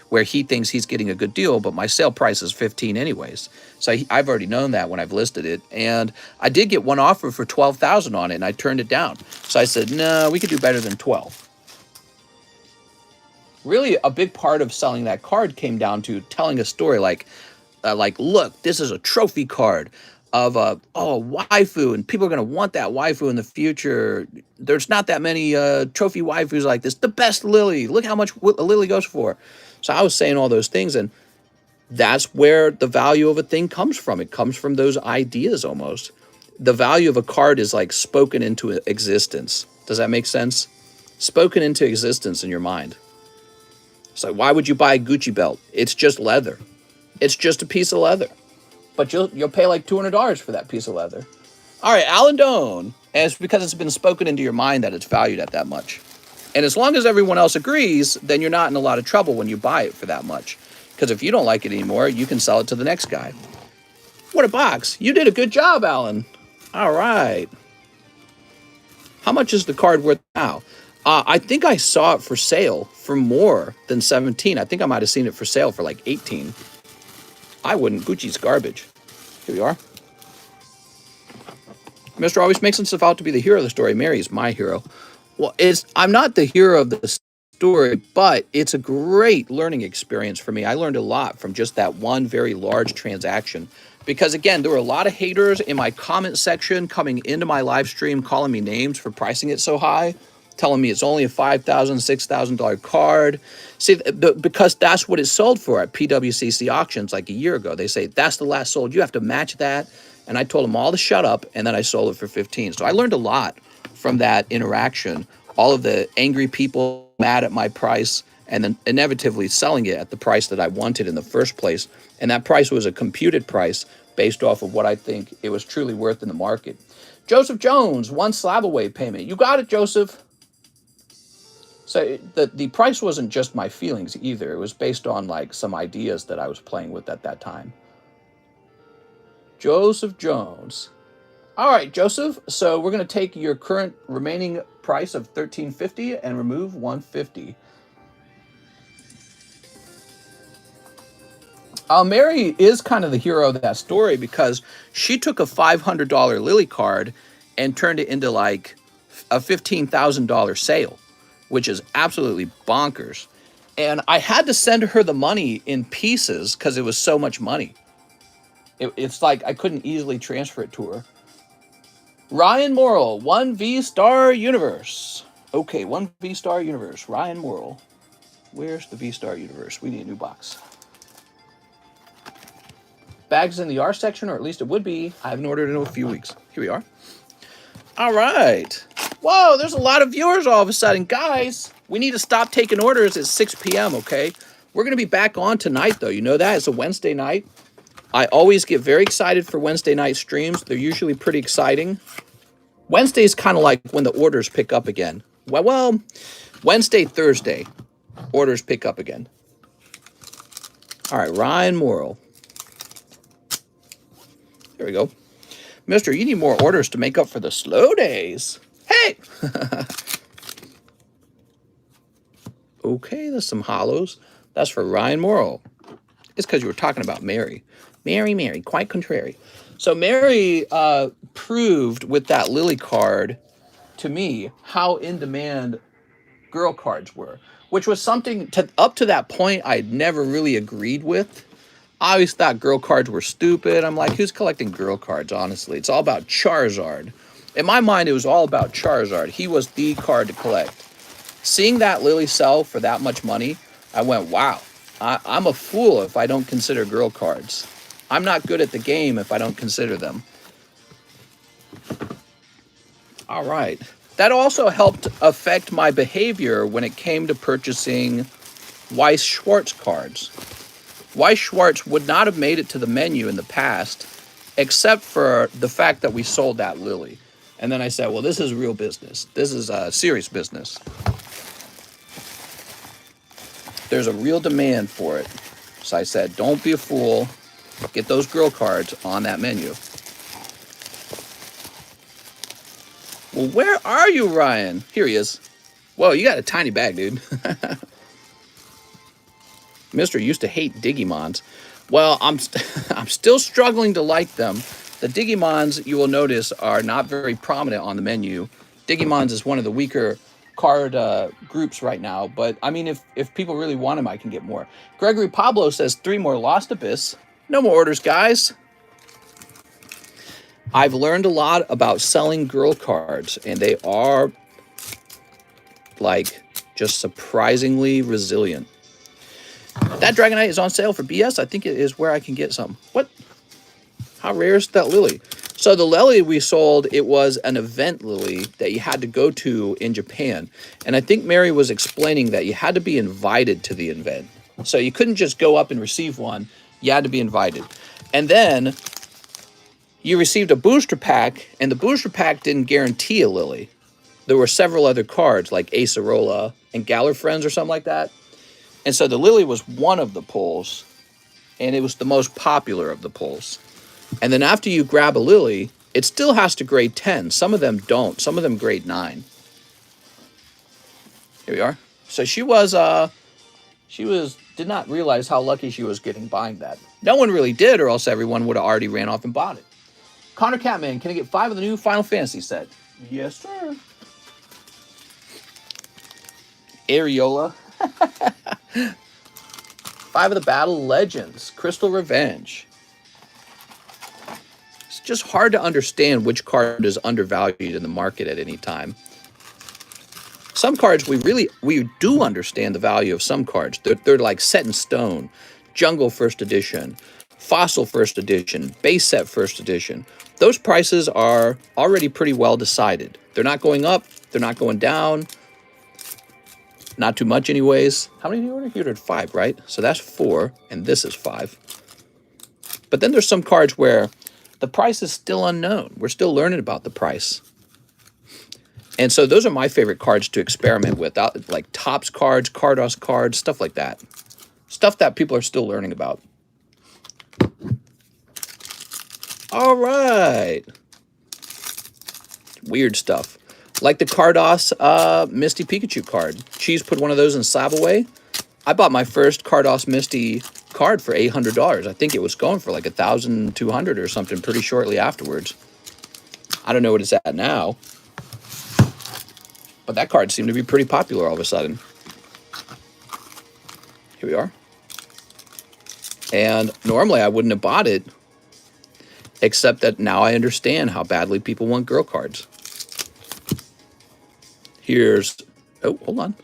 where he thinks he's getting a good deal, but my sale price is 15 anyways. So I've already known that when I've listed it. And I did get one offer for 12,000 on it, and I turned it down. So I said, no, we could do better than 12. Really, a big part of selling that card came down to telling a story like, look, this is a trophy card of a waifu, and people are going to want that waifu in the future. There's not that many trophy waifus like this. The best Lily. Look how much a Lily goes for. So I was saying all those things, and that's where the value of a thing comes from. It comes from those ideas almost. The value of a card is like spoken into existence. Does that make sense? Spoken into existence in your mind. So why would you buy a Gucci belt? It's just leather. It's just a piece of leather. But you'll pay like $200 for that piece of leather. All right, Alan Doan. And it's because it's been spoken into your mind that it's valued at that much. And as long as everyone else agrees, then you're not in a lot of trouble when you buy it for that much. Because if you don't like it anymore, you can sell it to the next guy. What a box. You did a good job, Alan. All right. How much is the card worth now? I think I saw it for sale for more than 17. I think I might have seen it for sale for like 18. I wouldn't. Gucci's garbage. Here we are. Mr. always makes himself out to be the hero of the story. Mary is my hero. Well, I'm not the hero of the story, but it's a great learning experience for me. I learned a lot from just that one very large transaction. Because again, there were a lot of haters in my comment section coming into my live stream, calling me names for pricing it so high, telling me it's only a $5,000, $6,000 card. See, because that's what it sold for at PWCC auctions like a year ago. They say, that's the last sold. You have to match that. And I told them all to shut up, and then I sold it for 15. So I learned a lot from that interaction. All of the angry people mad at my price, and then inevitably selling it at the price that I wanted in the first place. And that price was a computed price based off of what I think it was truly worth in the market. Joseph Jones, 1 SLAB-AWAY payment. You got it, Joseph. So the price wasn't just my feelings either. It was based on like some ideas that I was playing with at that time. Joseph Jones. All right, Joseph. So we're going to take your current remaining price of $13.50 and remove $150. Mary is kind of the hero of that story because she took a $500 Lily card and turned it into like a $15,000 sale, which is absolutely bonkers. And I had to send her the money in pieces because it was so much money. It's like I couldn't easily transfer it to her. Ryan Morrill, 1 Vstar Universe. Okay, 1 Vstar Universe. Ryan Morrill. Where's the Vstar Universe? We need a new box. Bags in the R section, or at least it would be. I haven't ordered in a few weeks. Here we are. All right. Whoa, there's a lot of viewers all of a sudden. Guys, we need to stop taking orders at 6 p.m., okay? We're going to be back on tonight, though. You know that? It's a Wednesday night. I always get very excited for Wednesday night streams. They're usually pretty exciting. Wednesday is kind of like when the orders pick up again. Well, Wednesday, Thursday, orders pick up again. All right, Ryan Morrill. There we go. Mister, you need more orders to make up for the slow days. Hey! Okay, there's some hollows. That's for Ryan Morrill. It's because you were talking about Mary. Mary, quite contrary. So Mary proved with that Lily card to me how in demand girl cards were, which was something up to that point I'd never really agreed with. I always thought girl cards were stupid. I'm like, who's collecting girl cards, honestly? It's all about Charizard. In my mind, it was all about Charizard. He was the card to collect. Seeing that Lily sell for that much money, I went, wow, I'm a fool if I don't consider girl cards. I'm not good at the game if I don't consider them. All right. That also helped affect my behavior when it came to purchasing Weiss Schwartz cards. Weiss Schwartz would not have made it to the menu in the past, except for the fact that we sold that Lily. And then I said, well, this is real business. This is serious business. There's a real demand for it. So I said, don't be a fool. Get those girl cards on that menu. Well, where are you, Ryan? Here he is. Whoa, you got a tiny bag, dude. Mister used to hate Digimons. Well, I'm still struggling to like them. The Digimons, you will notice, are not very prominent on the menu. Digimons is one of the weaker card groups right now. But, I mean, if people really want them, I can get more. Gregory Pablo says 3 more Lost Abyss. No more orders, guys. I've learned a lot about selling girl cards, and they are, like, just surprisingly resilient. That Dragonite is on sale for BS. I think it is where I can get some. What? How rare is that Lily? So the Lily we sold, it was an event Lily that you had to go to in Japan. And I think Mary was explaining that you had to be invited to the event. So you couldn't just go up and receive one. You had to be invited. And then you received a booster pack, and the booster pack didn't guarantee a Lily. There were several other cards, like Acerola and Galar Friends or something like that. And so the Lily was one of the pulls, and it was the most popular of the pulls. And then after you grab a Lily, it still has to grade 10. Some of them don't. Some of them grade 9. Here we are. So she was Did not realize how lucky she was getting buying that. No one really did, or else everyone would have already ran off and bought it. Connor Catman, can I get 5 of the new Final Fantasy set? Yes, sir. Areola. 5 of the Battle Legends. Crystal Revenge. It's just hard to understand which card is undervalued in the market at any time. Some cards we do understand the value of some cards. They're like set in stone. Jungle First Edition, Fossil First Edition, Base Set First Edition. Those prices are already pretty well decided. They're not going up, they're not going down. Not too much anyways. How many did you order? You ordered 5, right? So that's 4, and this is 5. But then there's some cards where the price is still unknown. We're still learning about the price. And so those are my favorite cards to experiment with, like Topps cards, Cardos cards, stuff like that. Stuff that people are still learning about. All right. Weird stuff. Like the Cardos Misty Pikachu card. Cheese put one of those in SLAB-AWAY. I bought my first Cardos Misty card for $800. I think it was going for like $1,200 or something pretty shortly afterwards. I don't know what it's at now. But that card seemed to be pretty popular all of a sudden. Here we are. And normally I wouldn't have bought it, except that now I understand how badly people want girl cards. Here's, oh, hold on.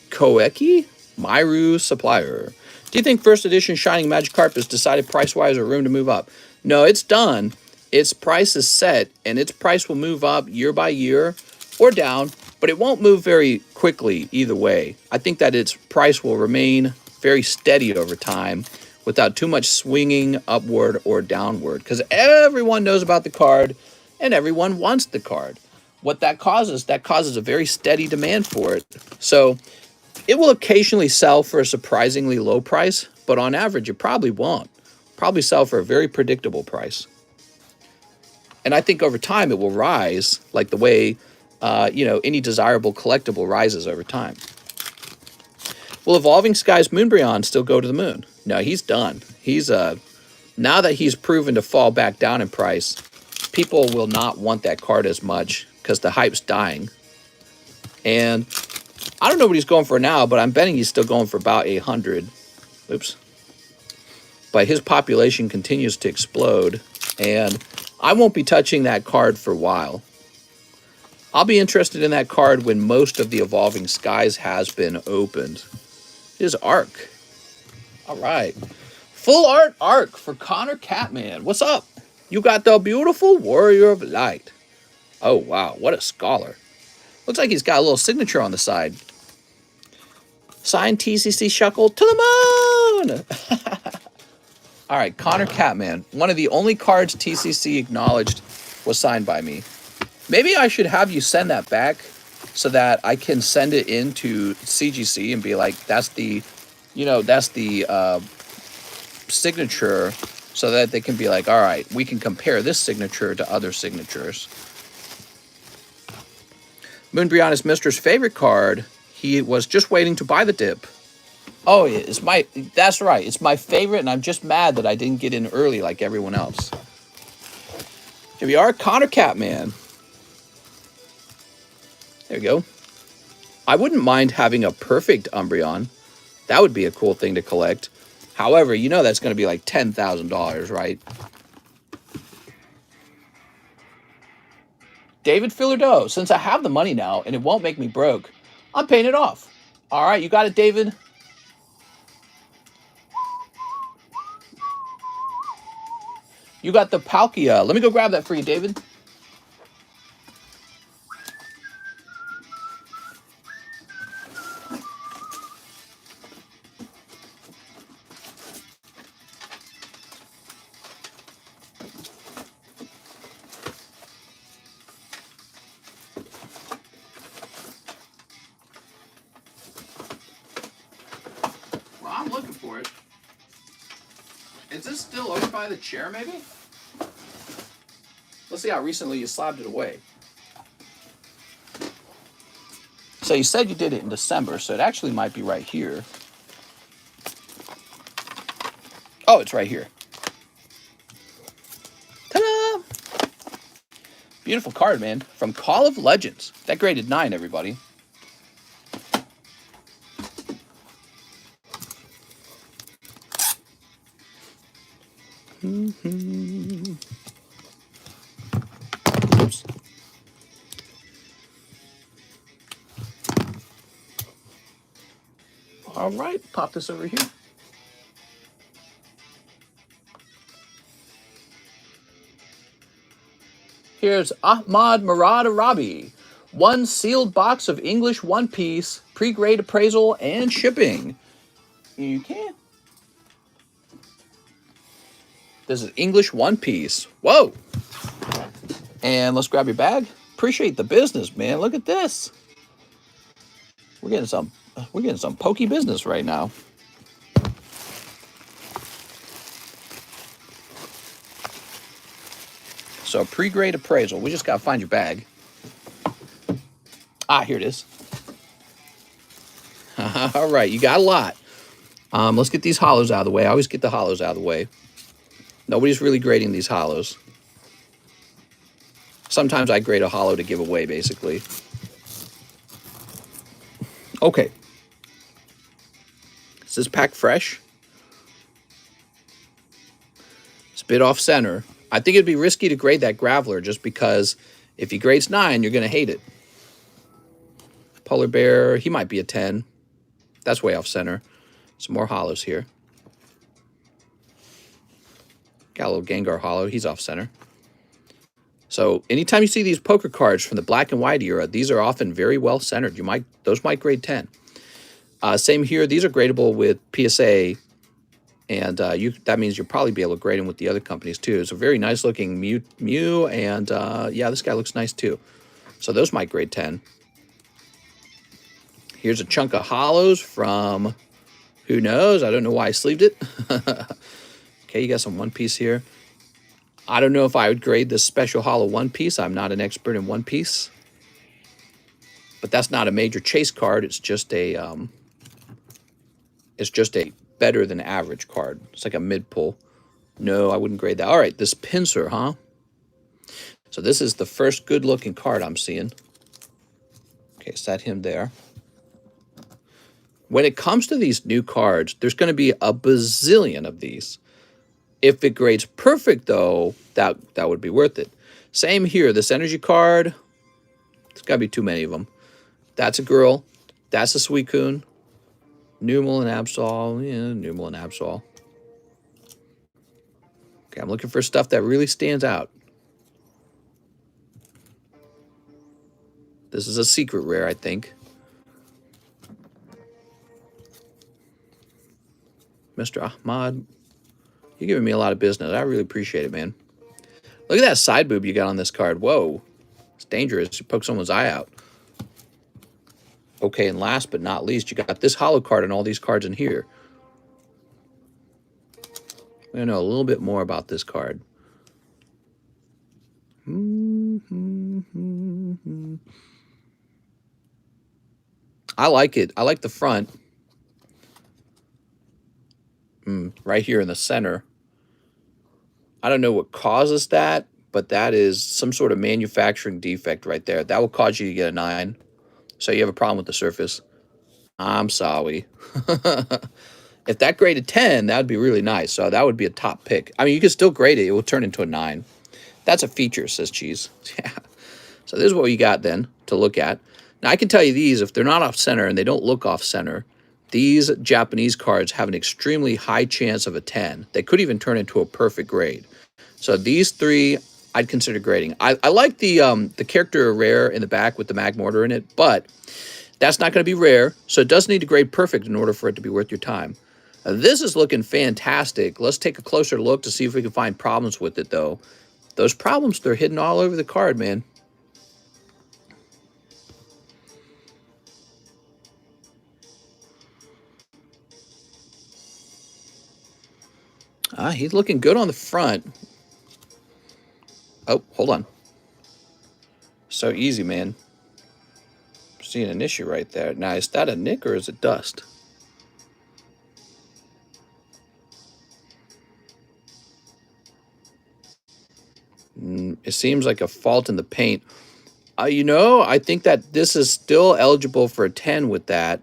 Koeki, Myru Supplier. Do you think first edition Shining Magikarp is decided price-wise or room to move up? No, it's done. Its price is set, and its price will move up year by year or down, but it won't move very quickly either way. I think that its price will remain very steady over time without too much swinging upward or downward, because everyone knows about the card and everyone wants the card. What that causes a very steady demand for it. So it will occasionally sell for a surprisingly low price, but on average, it probably won't. Probably sell for a very predictable price. And I think over time it will rise like the way, any desirable collectible rises over time. Will Evolving Skies Moonbryon still go to the moon? No, he's done. He's now that he's proven to fall back down in price, people will not want that card as much because the hype's dying. And I don't know what he's going for now, but I'm betting he's still going for about 800. Oops. But his population continues to explode, and I won't be touching that card for a while. I'll be interested in that card when most of the Evolving Skies has been opened. His Arc. All right. Full art Arc for Connor Catman. What's up? You got the beautiful Warrior of Light. Oh, wow. What a scholar. Looks like he's got a little signature on the side. Signed TCC Shuckle to the moon. All right, Connor Catman. One of the only cards TCC acknowledged was signed by me. Maybe I should have you send that back so that I can send it into CGC and be like, that's the signature, so that they can be like, all right, we can compare this signature to other signatures. Moonbryon is Mr.'s favorite card. He was just waiting to buy the dip. Oh, that's right. It's my favorite, and I'm just mad that I didn't get in early like everyone else. Here we are, Connor Catman. There we go. I wouldn't mind having a perfect Umbreon. That would be a cool thing to collect. However, you know that's going to be like $10,000, right? David Fillardeau, since I have the money now and it won't make me broke, I'm paying it off. All right, you got it, David? You got the Palkia. Let me go grab that for you, David. Well, I'm looking for it. Is this still over by the chair, maybe? Let's see how recently you slabbed it away. So you said you did it in December, so it actually might be right here. Oh, it's right here. Ta-da! Beautiful card, man. From Call of Legends. That graded 9, everybody. Oops. All right, pop this over here. Here's Ahmad Murad Arabi. 1 sealed box of English One Piece, pre-grade appraisal, and shipping. You can. This is English One Piece. Whoa! And let's grab your bag. Appreciate the business, man. Look at this. We're getting some pokey business right now. So pre-grade appraisal. We just gotta find your bag. Ah, here it is. All right, you got a lot. Let's get these hollows out of the way. I always get the hollows out of the way. Nobody's really grading these hollows. Sometimes I grade a hollow to give away, basically. Okay. Is this pack fresh? It's a bit off center. I think it'd be risky to grade that Graveler just because if he grades 9, you're going to hate it. Polar Bear, he might be a 10. That's way off center. Some more hollows here. Got a little Gengar hollow. He's off center. So anytime you see these poker cards from the black and white era, these are often very well centered. Those might grade 10. Same here. These are gradable with PSA, and that means you'll probably be able to grade them with the other companies too. It's a very nice looking Mew, and yeah, this guy looks nice too. So those might grade 10. Here's a chunk of hollows from who knows? I don't know why I sleeved it. Okay, you got some One Piece here. I don't know if I would grade this special hollow One Piece. I'm not an expert in One Piece. But that's not a major chase card. It's just a better than average card. It's like a mid pull. No, I wouldn't grade that. All right, this Pinsir, huh? So this is the first good looking card I'm seeing. Okay, set him there. When it comes to these new cards, there's going to be a bazillion of these. If it grades perfect, though, that would be worth it. Same here. This energy card, there's got to be too many of them. That's a girl. That's a Suicune. Numel and Absol. Yeah, Numel and Absol. Okay, I'm looking for stuff that really stands out. This is a secret rare, I think. Mr. Ahmad. You're giving me a lot of business. I really appreciate it, man. Look at that side boob you got on this card. Whoa. It's dangerous. You poke someone's eye out. Okay, and last but not least, you got this hollow card and all these cards in here. I know a little bit more about this card. I like it. I like the front. Right here in the center. I don't know what causes that, but that is some sort of manufacturing defect right there. That will cause you to get a 9. So you have a problem with the surface. I'm sorry. If that graded 10, that would be really nice. So that would be a top pick. I mean, you can still grade it. It will turn into a 9. That's a feature, says Cheese. Yeah. So this is what you got then to look at. Now, I can tell you these, if they're not off-center and they don't look off-center, these Japanese cards have an extremely high chance of a 10. They could even turn into a perfect grade. So these 3, I'd consider grading. I like the character rare in the back with the Magmortar in it, but that's not going to be rare, so it does need to grade perfect in order for it to be worth your time. This is looking fantastic. Let's take a closer look to see if we can find problems with it, though. Those problems, they're hidden all over the card, man. He's looking good on the front. Oh, hold on. So easy, man. Seeing an issue right there. Now, is that a nick or is it dust? It seems like a fault in the paint. You know, I think that this is still eligible for a 10 with that.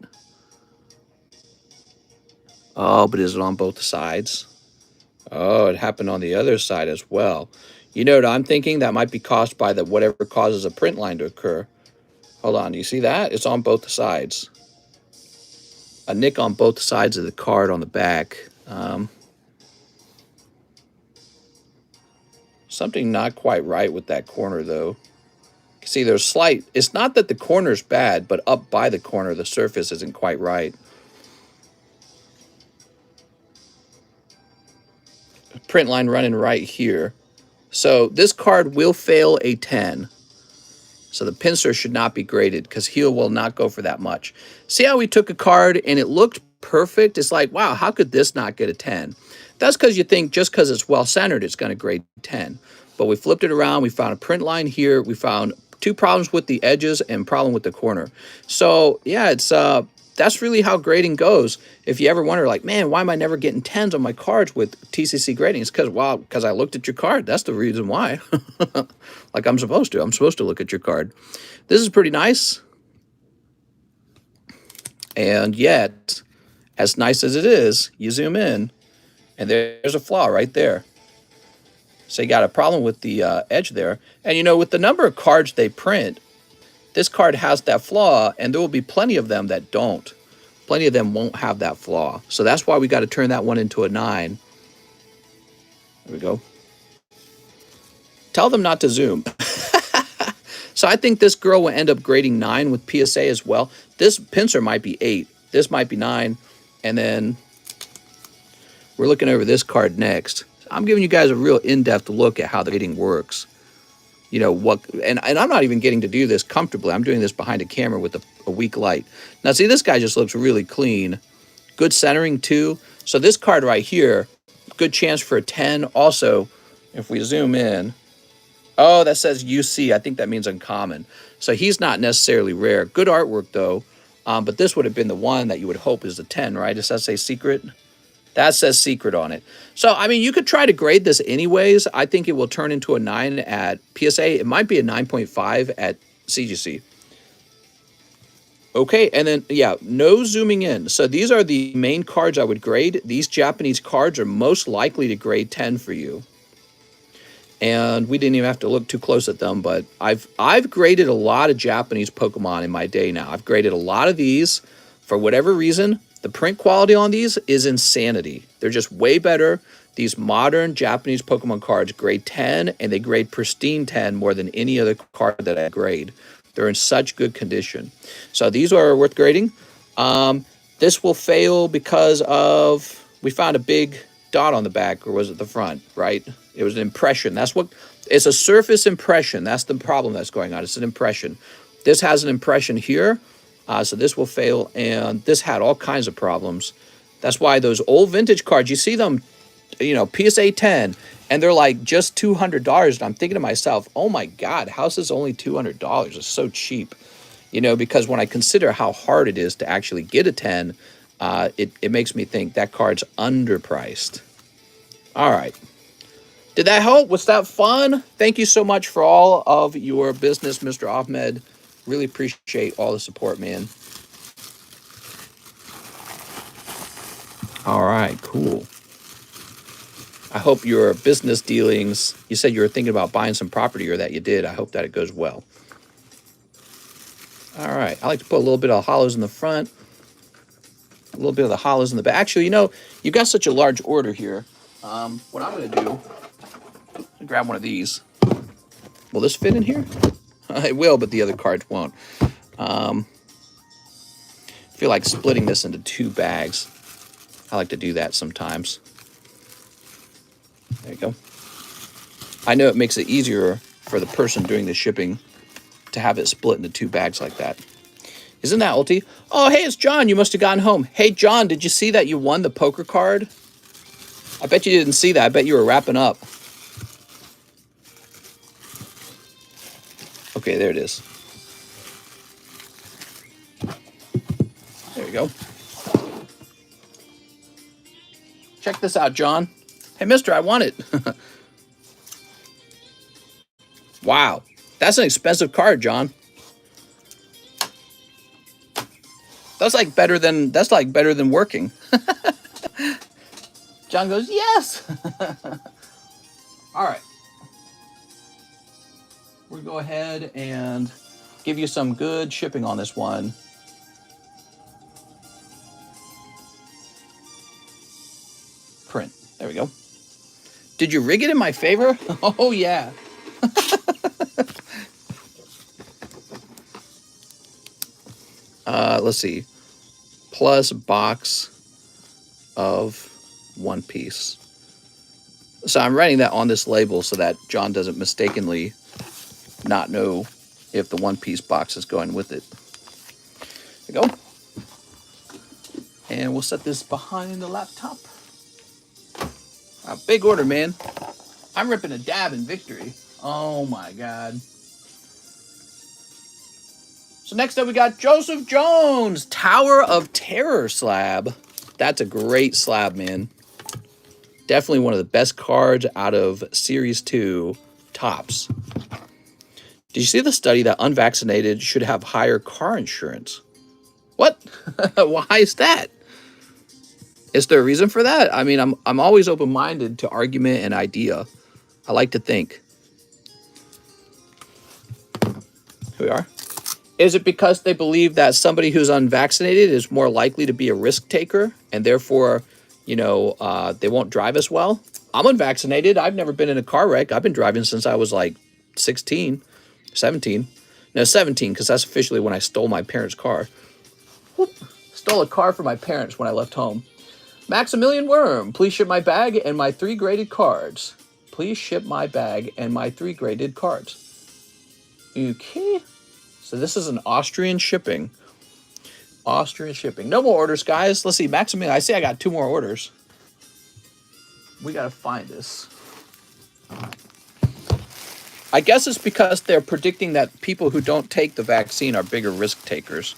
Oh, but is it on both sides? Oh, it happened on the other side as well. You know what I'm thinking? That might be caused by the whatever causes a print line to occur. Hold on, do you see that? It's on both sides. A nick on both sides of the card on the back. Something not quite right with that corner, though. See, there's slight... It's not that the corner's bad, but up by the corner, the surface isn't quite right. Print line running right here. So this card will fail a 10. So the pincer should not be graded because he will not go for that much. See how we took a card and it looked perfect? It's like, wow, how could this not get a 10? That's because you think just because it's well-centered, it's going to grade 10. But we flipped it around. We found a print line here. We found 2 problems with the edges and problem with the corner. So, yeah, it's that's really how grading goes. If you ever wonder, like, man, why am I never getting 10s on my cards with TCC grading? It's because, well, because I looked at your card. That's the reason why. Like I'm supposed to. I'm supposed to look at your card. This is pretty nice. And yet, as nice as it is, you zoom in, and there's a flaw right there. So you got a problem with the edge there. And, you know, with the number of cards they print, this card has that flaw, and there will be plenty of them that don't. Plenty of them won't have that flaw. So that's why we got to turn that one into a 9. There we go. Tell them not to zoom. So I think this girl will end up grading 9 with PSA as well. This pincer might be 8. This might be 9. And then we're looking over this card next. I'm giving you guys a real in-depth look at how the grading works. You know, what, and I'm not even getting to do this comfortably. I'm doing this behind a camera with a weak light. Now, see, this guy just looks really clean. Good centering, too. So this card right here, good chance for a 10. Also, if we zoom in, oh, that says UC. I think that means uncommon. So he's not necessarily rare. Good artwork, though. But this would have been the one that you would hope is a 10, right? Does that say secret? That says secret on it. So, I mean, you could try to grade this anyways. I think it will turn into a 9 at PSA. It might be a 9.5 at CGC. Okay, and then, yeah, no zooming in. So these are the main cards I would grade. These Japanese cards are most likely to grade 10 for you. And we didn't even have to look too close at them, but I've graded a lot of Japanese Pokemon in my day now. I've graded a lot of these. For whatever reason, the print quality on these is insanity. They're just way better. These modern Japanese Pokemon cards grade 10, and they grade pristine 10 more than any other card that I grade. They're in such good condition. So these are worth grading. This will fail because of, we found a big dot on the back, or was it the front, right? It was an impression. That's what, it's a surface impression. That's the problem that's going on. It's an impression. This has an impression here. So this will fail, and this had all kinds of problems. That's why those old vintage cards, you see them, you know, PSA 10, and they're like just $200. And I'm thinking to myself, oh my God, how's this only $200? It's so cheap. You know, because when I consider how hard it is to actually get a 10, it makes me think that card's underpriced. All right. Did that help? Was that fun? Thank you so much for all of your business, Mr. Ahmed. Really appreciate all the support, man. All right, cool. I hope your business dealings, you said you were thinking about buying some property, or that you did. I hope that it goes well. All right, I like to put a little bit of hollows in the front, a little bit of the hollows in the back. Actually, you know, you've got such a large order here. What I'm going to do, grab one of these. Will this fit in here? It will, but the other cards won't. I feel like splitting this into 2 bags. I like to do that sometimes. There you go. I know it makes it easier for the person doing the shipping to have it split into 2 bags like that. Isn't that ulti? Oh, hey, it's John. You must have gotten home. Hey, John, did you see that you won the poker card? I bet you didn't see that. I bet you were wrapping up. Okay, there it is. go. Check this out, John. Hey, mister, I want it. Wow. That's an expensive card, John. That's like better than working. John goes, yes. All right. We'll go ahead and give you some good shipping on this one. Print. There we go. Did you rig it in my favor? Oh, yeah. Let's see. Plus box of One Piece. So I'm writing that on this label so that John doesn't mistakenly not know if the One Piece box is going with it. There we go. And we'll set this behind the laptop. A big order, man. I'm ripping a dab in victory. Oh my God. So next up we got Joseph Jones, Tower of Terror slab. That's a great slab, man. Definitely one of the best cards out of Series 2 tops. Did you see the study that unvaccinated should have higher car insurance? What? Why is that? Is there a reason for that? I mean, I'm always open-minded to argument and idea. I like to think. Here we are. Is it because they believe that somebody who's unvaccinated is more likely to be a risk taker and therefore, you know, they won't drive as well? I'm unvaccinated. I've never been in a car wreck. I've been driving since I was like 16, 17. No, 17, because that's officially when I stole my parents' car. Whoop. Stole a car from my parents when I left home. Maximilian Worm, please ship my bag and my 3 graded cards. Please ship my bag and my 3 graded cards. Okay. So this is an Austrian shipping. Austrian shipping. No more orders, guys. Let's see. Maximilian, I see I got 2 more orders. We got to find this. I guess it's because they're predicting that people who don't take the vaccine are bigger risk takers.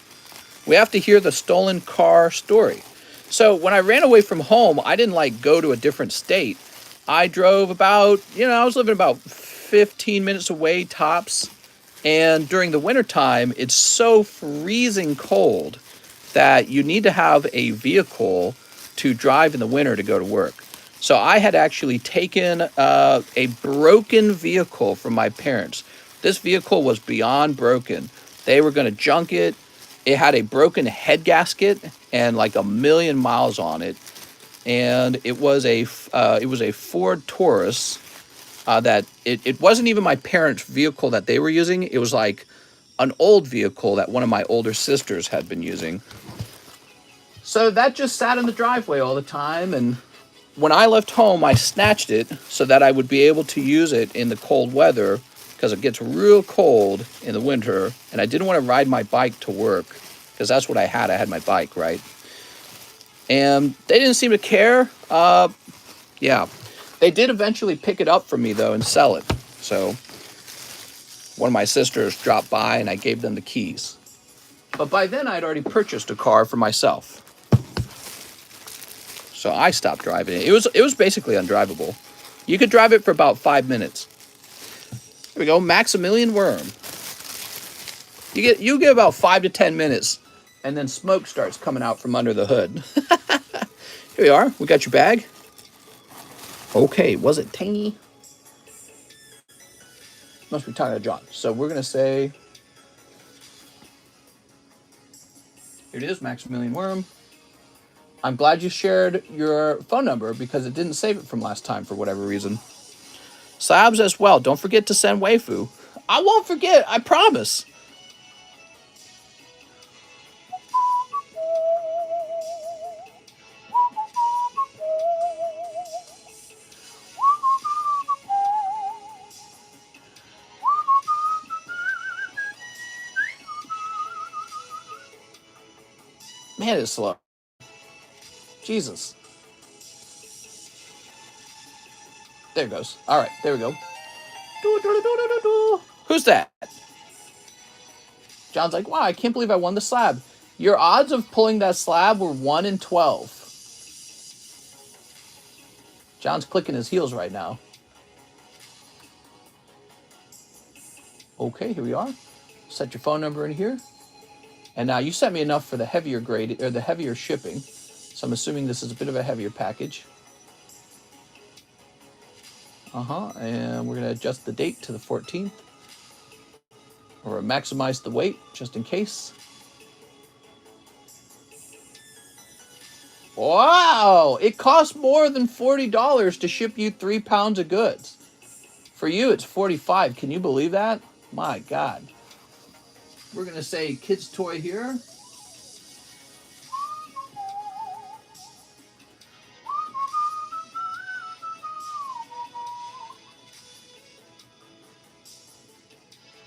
We have to hear the stolen car story. So when I ran away from home, I didn't like go to a different state. I drove about, I was living about 15 minutes away tops. And during the wintertime, it's so freezing cold that you need to have a vehicle to drive in the winter to go to work. So I had actually taken a broken vehicle from my parents. This vehicle was beyond broken. They were going to junk it. It had a broken head gasket and like 1,000,000 miles on it. And it was a Ford Taurus. That it wasn't even my parents' vehicle that they were using. It was like an old vehicle that one of my older sisters had been using. So that just sat in the driveway all the time. And when I left home, I snatched it so that I would be able to use it in the cold weather because it gets real cold in the winter. And I didn't want to ride my bike to work because that's what I had. I had my bike, right? And they didn't seem to care. Yeah. They did eventually pick it up for me, though, and sell it. So one of my sisters dropped by, and I gave them the keys. But by then, I'd already purchased a car for myself. So I stopped driving it. It was basically undrivable. You could drive it for about 5 minutes. Here we go, Maximilian Worm. You get about 5 to 10 minutes, and then smoke starts coming out from under the hood. Here we are. We got your bag. Okay, was it tangy? Must be talking to John. So we're going to say, here it is, Maximilian Worm. I'm glad you shared your phone number because it didn't save it from last time for whatever reason. Slabs as well. Don't forget to send waifu. I won't forget, I promise. Man, it's slow. Jesus. There it goes. All right, there we go. Who's that? John's like, wow, I can't believe I won the slab. Your odds of pulling that slab were 1 in 12. John's clicking his heels right now. Okay, here we are. Set your phone number in here. And now you sent me enough for the heavier grade, or the heavier shipping. So I'm assuming this is a bit of a heavier package. And we're going to adjust the date to the 14th. Or maximize the weight, just in case. Wow! It costs more than $40 to ship you 3 pounds of goods. For you, it's $45. Can you believe that? My God. We're going to say kids' toy here.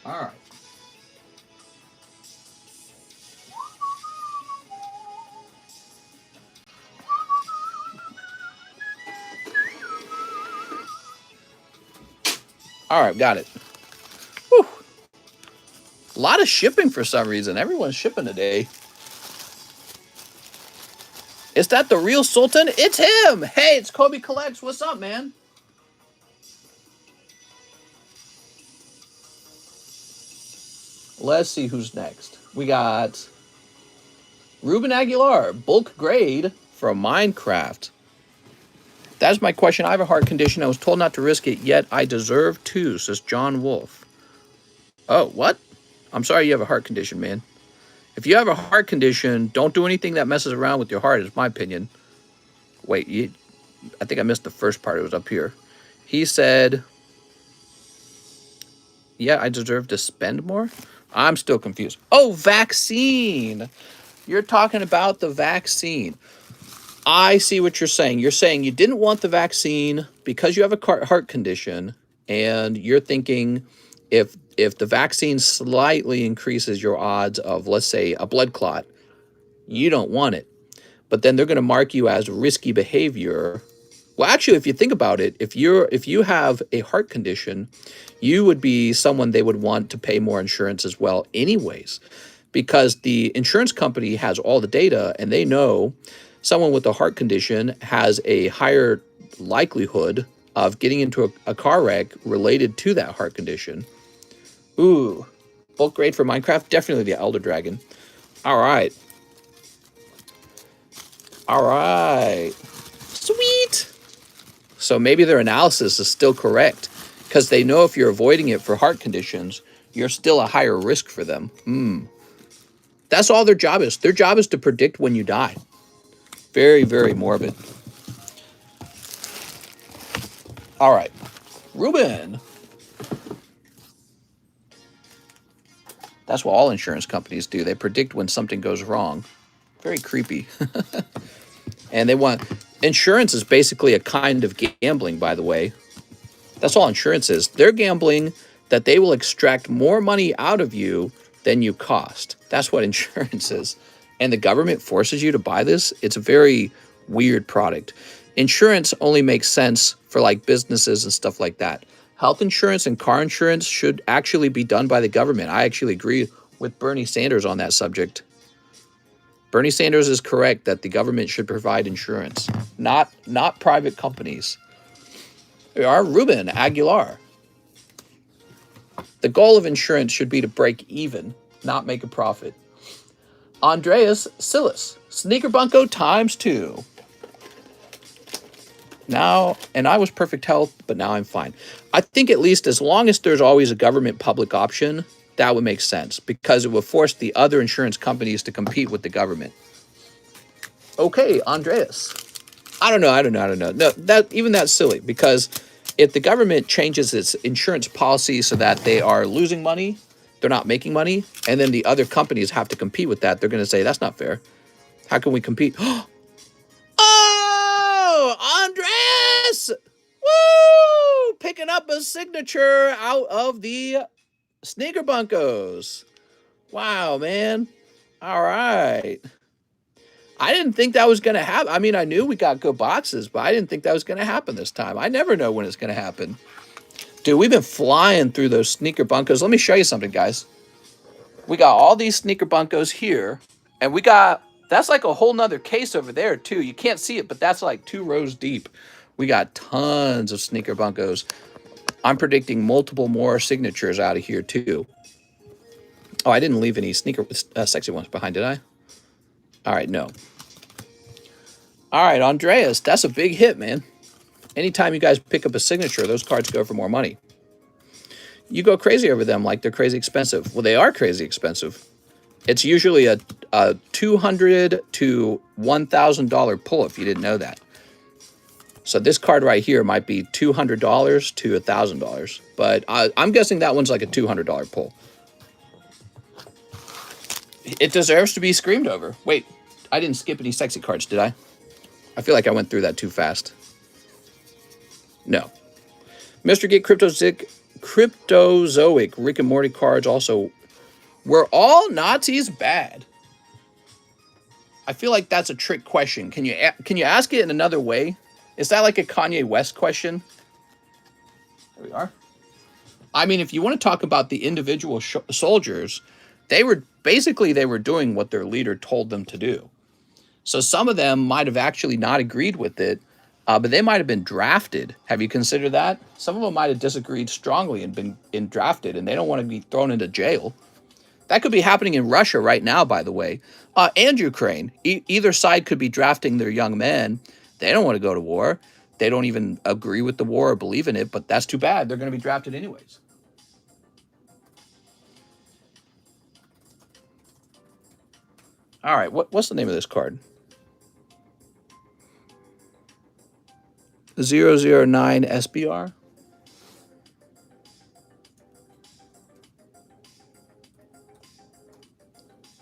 All right. All right, got it. Whew. A lot of shipping for some reason. Everyone's shipping today. Is that the real Sultan? It's him! Hey, it's Kobe Collects. What's up, man? Let's see who's next. We got Ruben Aguilar, bulk grade from Minecraft. That's my question. I have a heart condition. I was told not to risk it, yet I deserve to, says John Wolf. Oh, what? I'm sorry you have a heart condition, man. If you have a heart condition, don't do anything that messes around with your heart, is my opinion. Wait, I think I missed the first part. It was up here. He said, yeah, I deserve to spend more? I'm still confused. Oh, vaccine. You're talking about the vaccine. I see what you're saying. You're saying you didn't want the vaccine because you have a heart condition, and you're thinking if the vaccine slightly increases your odds of, let's say, a blood clot, you don't want it. But then they're going to mark you as risky behavior. Well, actually, if you think about it, if you have a heart condition, you would be someone they would want to pay more insurance as well anyways, because the insurance company has all the data and they know someone with a heart condition has a higher likelihood of getting into a car wreck related to that heart condition. Ooh, bulk grade for Minecraft, definitely the Elder Dragon. All right. All right. Sweet. So maybe their analysis is still correct, because they know if you're avoiding it for heart conditions, you're still a higher risk for them. That's all their job is. Their job is to predict when you die. Very, very morbid. All right. Ruben. That's what all insurance companies do. They predict when something goes wrong. Very creepy. And they want... Insurance is basically a kind of gambling, by the way. That's all insurance is. They're gambling that they will extract more money out of you than you cost. That's what insurance is. And the government forces you to buy this. It's a very weird product. Insurance only makes sense for like businesses and stuff like that. Health insurance and car insurance should actually be done by the government. I actually agree with Bernie Sanders on that subject. Bernie Sanders is correct that the government should provide insurance, not private companies. We are Ruben Aguilar. The goal of insurance should be to break even, not make a profit. Andreas Silas, Sneaker Bunko ×2. Now, and I was perfect health, but now I'm fine. I think at least as long as there's always a government public option, that would make sense, because it would force the other insurance companies to compete with the government. Okay, Andreas. I don't know. No, that's silly, because if the government changes its insurance policy so that they are losing money, they're not making money, and then the other companies have to compete with that, they're going to say, that's not fair. How can we compete? Oh, Andres! Woo! Picking up a signature out of the Sneaker Bunkos. Wow, man. All right. I didn't think that was going to happen. I mean, I knew we got good boxes, but I didn't think that was going to happen this time. I never know when it's going to happen. Dude, we've been flying through those Sneaker Bunkos. Let me show you something, guys. We got all these Sneaker Bunkos here. And we got, that's like a whole nother case over there too. You can't see it, but that's like 2 rows deep. We got tons of sneaker bunkos. I'm predicting multiple more signatures out of here too. Oh, I didn't leave any sneaker sexy ones behind, did I? All right, no. All right, Andreas, that's a big hit, man. Anytime you guys pick up a signature, those cards go for more money. You go crazy over them like they're crazy expensive. Well, they are crazy expensive. It's usually a $200 to $1,000 pull if you didn't know that. So this card right here might be $200 to $1,000, but I'm guessing that one's like a $200 pull. It deserves to be screamed over. Wait, I didn't skip any sexy cards, did I? I feel like I went through that too fast. No. Mr. Get Cryptozoic Rick and Morty cards also. Were all Nazis bad? I feel like that's a trick question. Can you ask it in another way? Is that like a Kanye West question? There we are. I mean, if you want to talk about the individual soldiers, they were doing what their leader told them to do. So some of them might have actually not agreed with it, but they might have been drafted. Have you considered that? Some of them might have disagreed strongly and been drafted, and they don't want to be thrown into jail. That could be happening in Russia right now, by the way, and Ukraine. Either side could be drafting their young men. They don't want to go to war. They don't even agree with the war or believe in it, but that's too bad. They're going to be drafted anyways. All right, what's the name of this card? 009 SBR.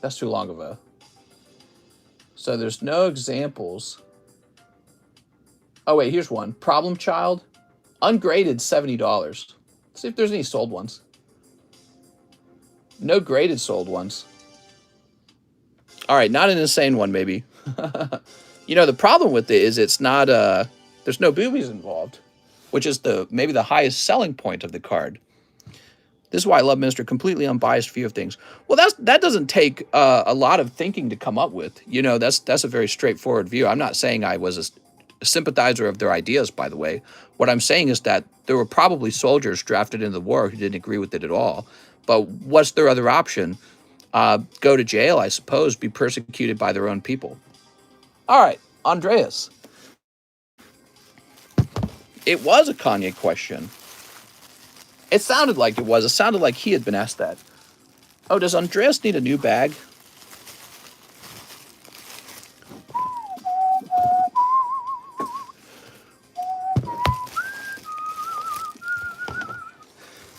That's too long of a. So there's no examples. Oh, wait, here's one. Problem Child. Ungraded, $70. Let's see if there's any sold ones. No graded sold ones. All right, not an insane one, maybe. You know, the problem with it is it's not, there's no boobies involved, which is maybe the highest selling point of the card. This is why I love Minister, completely unbiased view of things. Well, that doesn't take a lot of thinking to come up with. You know, that's a very straightforward view. I'm not saying I was a sympathizer of their ideas, by the way. What I'm saying is that there were probably soldiers drafted into the war who didn't agree with it at all. But what's their other option? Go to jail, I suppose, be persecuted by their own people. All right, Andreas. It was a Kanye question. It sounded like it was. It sounded like he had been asked that. Oh, does Andreas need a new bag?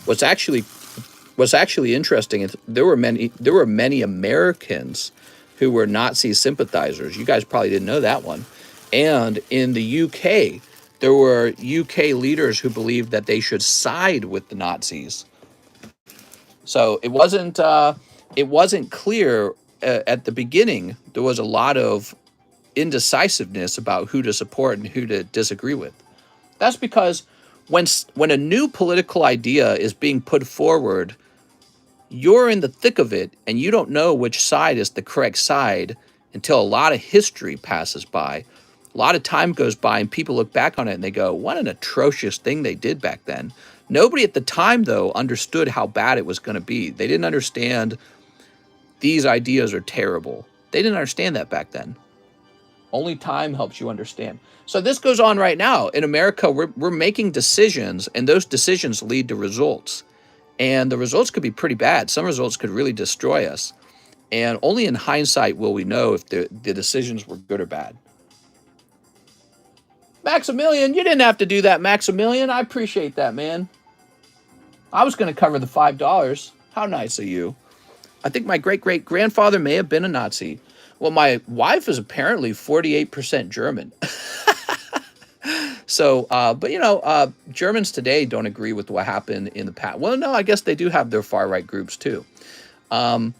What's actually interesting is there were many Americans who were Nazi sympathizers. You guys probably didn't know that one. And in the UK, there were UK leaders who believed that they should side with the Nazis. So it wasn't clear at the beginning. There was a lot of indecisiveness about who to support and who to disagree with. That's because when a new political idea is being put forward, you're in the thick of it and you don't know which side is the correct side until a lot of history passes by. A lot of time goes by and people look back on it and they go, what an atrocious thing they did back then. Nobody at the time, though, understood how bad it was going to be. They didn't understand these ideas are terrible. They didn't understand that back then. Only time helps you understand. So this goes on right now. In America, we're making decisions, and those decisions lead to results. And the results could be pretty bad. Some results could really destroy us. And only in hindsight will we know if the decisions were good or bad. Maximilian, you didn't have to do that, Maximilian. I appreciate that, man. I was going to cover the $5. How nice of you. I think my great-great-grandfather may have been a Nazi. Well, my wife is apparently 48% German. So, but, you know, Germans today don't agree with what happened in the past. Well, no, I guess they do have their far-right groups, too. You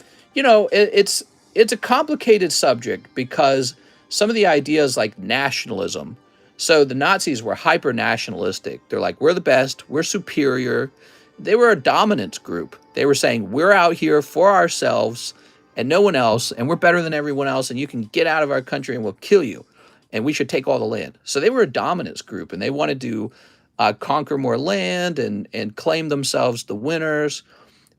know, it's a complicated subject because some of the ideas like nationalism. So the Nazis were hyper-nationalistic. They're like, we're the best, we're superior. They were a dominance group. They were saying, we're out here for ourselves, and no one else, and we're better than everyone else, and you can get out of our country and we'll kill you, and we should take all the land. So they were a dominance group, and they wanted to conquer more land and claim themselves the winners.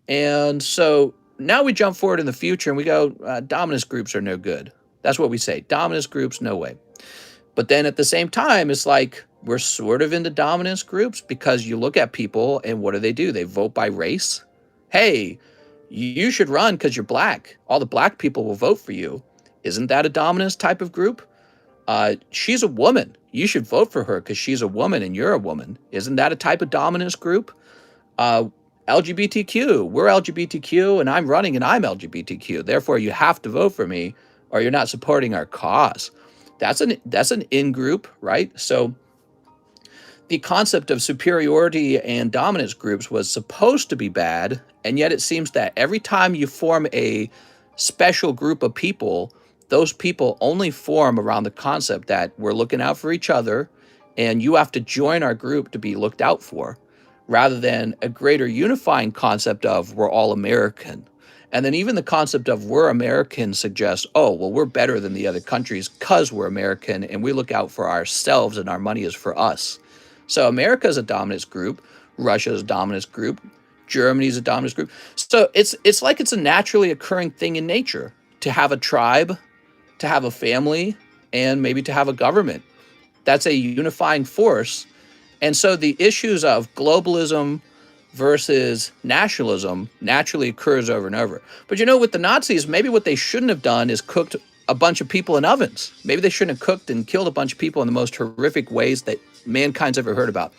And so now we jump forward in the future and we go, dominance groups are no good. That's what we say. Dominance groups, no way. But then at the same time, it's like we're sort of into dominance groups because you look at people and what do? They vote by race. Hey, you should run because you're black. All the black people will vote for you. Isn't that a dominance type of group? She's a woman. You should vote for her because she's a woman and you're a woman. Isn't that a type of dominance group? LGBTQ. We're LGBTQ and I'm running and I'm LGBTQ. Therefore, you have to vote for me or you're not supporting our cause. That's an in-group, right? So the concept of superiority and dominance groups was supposed to be bad, and yet it seems that every time you form a special group of people, those people only form around the concept that we're looking out for each other and you have to join our group to be looked out for, rather than a greater unifying concept of we're all American. And then even the concept of we're American suggests, oh, well, we're better than the other countries because we're American and we look out for ourselves and our money is for us. So America is a dominance group, Russia is a dominance group, Germany is a dominance group. So it's like it's a naturally occurring thing in nature to have a tribe, to have a family, and maybe to have a government. That's a unifying force. And so the issues of globalism versus nationalism naturally occurs over and over. But you know, with the Nazis, maybe what they shouldn't have done is cooked a bunch of people in ovens. Maybe they shouldn't have cooked and killed a bunch of people in the most horrific ways that mankind's ever heard about.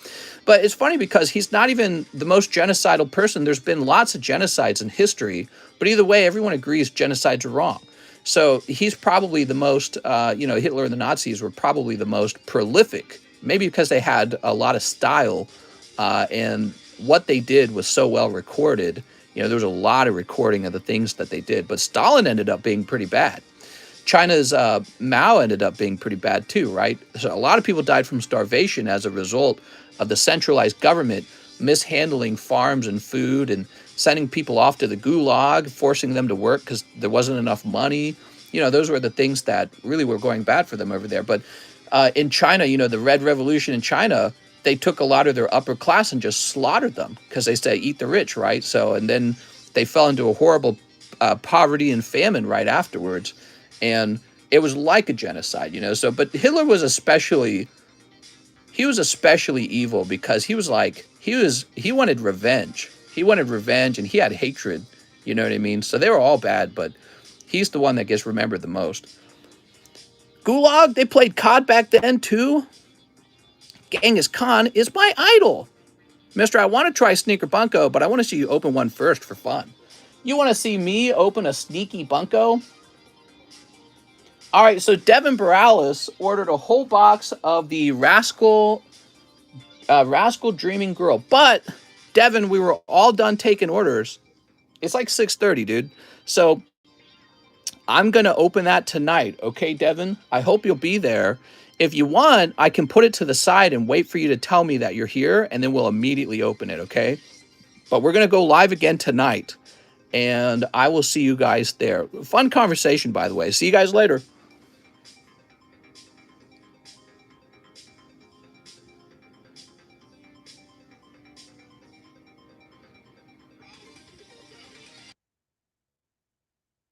But it's funny because he's not even the most genocidal person. There's been lots of genocides in history, but either way, everyone agrees genocides are wrong. So he's probably the most, Hitler and the Nazis were probably the most prolific, maybe because they had a lot of style and what they did was so well recorded. You know, there was a lot of recording of the things that they did, but Stalin ended up being pretty bad. China's Mao ended up being pretty bad too, right? So a lot of people died from starvation as a result of the centralized government mishandling farms and food and sending people off to the gulag, forcing them to work because there wasn't enough money. You know, those were the things that really were going bad for them over there. But in China, you know, the Red Revolution in China, they took a lot of their upper class and just slaughtered them because they say eat the rich, right? So, and then they fell into a horrible poverty and famine right afterwards. And it was like a genocide, you know. So, but Hitler was especially evil because he was like, he wanted revenge. He wanted revenge and he had hatred, you know what I mean? So they were all bad, but he's the one that gets remembered the most. Gulag, they played COD back then too. Genghis Khan is my idol. Mister, I want to try Sneaker Bunko, but I want to see you open one first for fun. You want to see me open a sneaky Bunko? All right, so Devin Morales ordered a whole box of the Rascal Dreaming Girl. But, Devin, we were all done taking orders. It's like 6:30, dude. So, I'm going to open that tonight, okay, Devin? I hope you'll be there. If you want, I can put it to the side and wait for you to tell me that you're here, and then we'll immediately open it, okay? But we're going to go live again tonight, and I will see you guys there. Fun conversation, by the way. See you guys later.